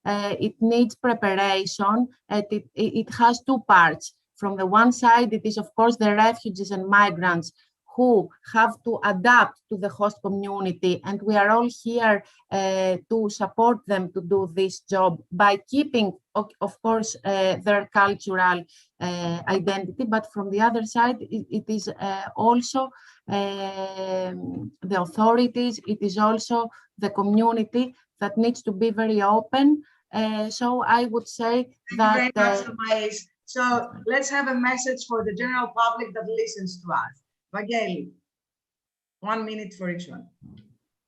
It needs preparation. It has two parts. From the one side, it is, of course, the refugees and migrants who have to adapt to the host community. And we are all here to support them to do this job by keeping, of course, their cultural identity. But from the other side, it is also the authorities, it is also the community that needs to be very open. So I would say that... Thank you very much, Mais. So let's have a message for the general public that listens to us. Vangeli, 1 minute for each one.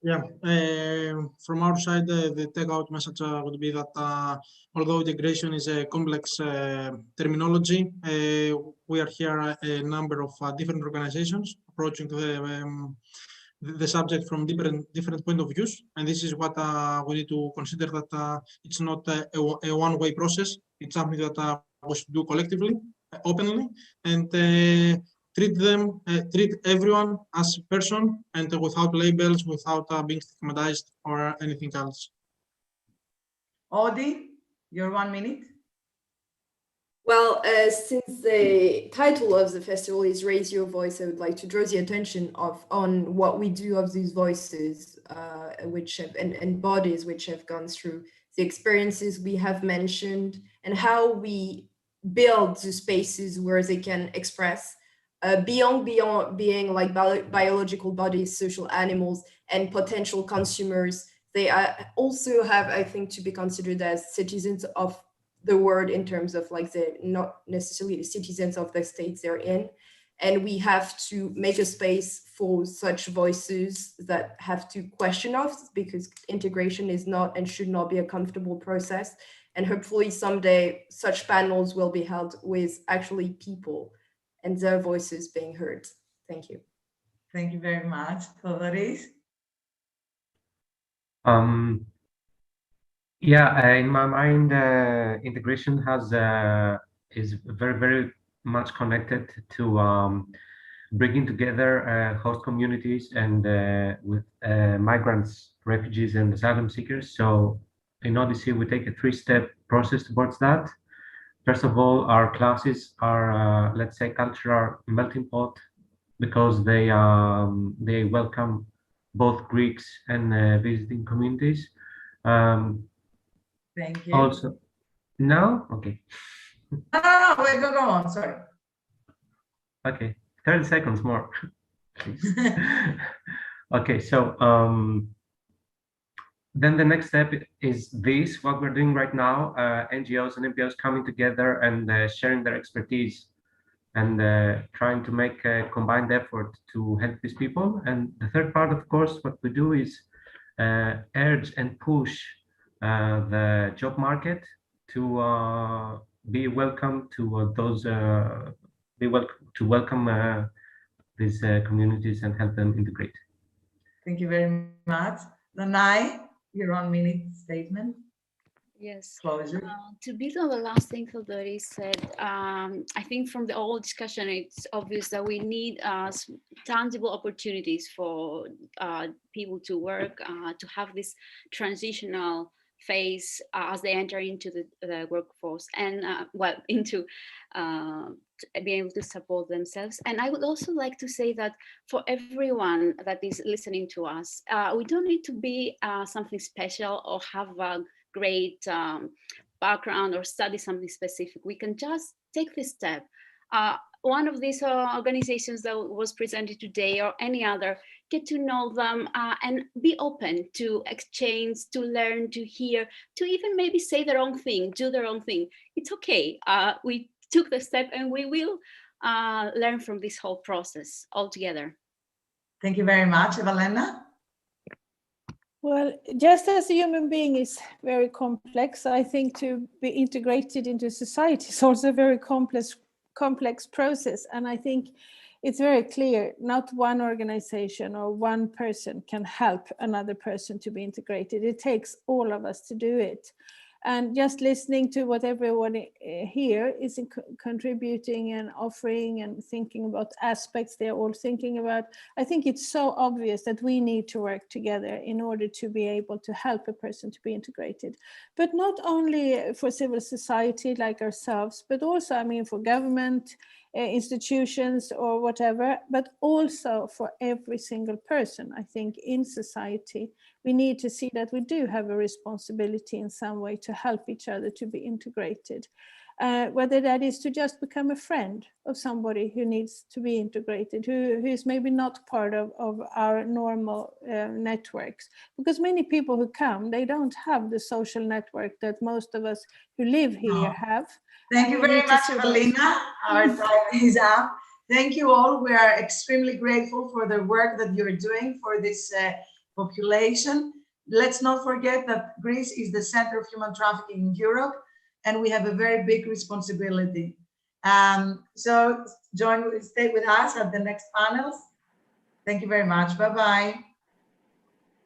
Yeah, from our side, the takeout message would be that although integration is a complex terminology, we are here a number of different organizations approaching the subject from different point of views, and this is what we need to consider, that it's not a one-way process. It's something that we should do collectively, openly, and treat everyone as a person and without labels, without being stigmatized or anything else. Audi, your 1 minute. Well, since the title of the festival is Raise Your Voice, I would like to draw the attention on what we do of these voices, and bodies which have gone through the experiences we have mentioned, and how we build the spaces where they can express beyond being like biological bodies, social animals, and potential consumers. They also have, I think, to be considered as citizens of the world, in terms of like they're not necessarily the citizens of the states they're in. And we have to make a space for such voices that have to question us, because integration is not and should not be a comfortable process. And hopefully someday such panels will be held with actually people and their voices being heard. Thank you. Thank you very much. Theodoris? Yeah, in my mind, integration is very much connected to bringing together host communities and with migrants, refugees, and asylum seekers. So in Odyssey, we take a 3-step process towards that. First of all, our classes are, let's say, cultural melting pot, because they welcome both Greeks and visiting communities. Thank you. Also, no? Okay. No, wait, go on, sorry. Okay, 30 seconds more. Okay, so then the next step is this, what we're doing right now, NGOs and NPOs coming together and sharing their expertise and trying to make a combined effort to help these people. And the third part, of course, what we do is urge and push the job market to be welcome to welcome these communities and help them integrate. Thank you very much. Danai, your 1 minute statement. Yes. Closure. To build on the last thing Theodoris said, I think from the whole discussion, it's obvious that we need tangible opportunities for people to work, to have this transitional phase as they enter into the workforce and into being able to support themselves. And I would also like to say that for everyone that is listening to us, we don't need to be something special or have a great background or study something specific. We can just take this step. One of these organizations that was presented today, or any other, get to know them and be open to exchange, to learn, to hear, to even maybe say their own thing, do their own thing. It's okay. We took the step and we will learn from this whole process all together. Thank you very much. Evalena? Well, just as a human being is very complex, I think to be integrated into society is also a very complex process. And I think it's very clear not one organization or one person can help another person to be integrated. It takes all of us to do it. And just listening to what everyone here is contributing and offering and thinking about aspects they're all thinking about, I think it's so obvious that we need to work together in order to be able to help a person to be integrated. But not only for civil society like ourselves, but also, I mean, for government, institutions or whatever, but also for every single person, I think, in society. We need to see that we do have a responsibility in some way to help each other to be integrated. Whether that is to just become a friend of somebody who needs to be integrated, who is maybe not part of our normal networks. Because many people who come, they don't have the social network that most of us who live here have. Thank you very much, Evelina. Our time is up. Thank you all. We are extremely grateful for the work that you're doing for this population. Let's not forget that Greece is the center of human trafficking in Europe, and we have a very big responsibility. So stay with us at the next panels. Thank you very much. Bye-bye.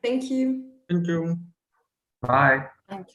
Thank you. Thank you. Bye. Thank you.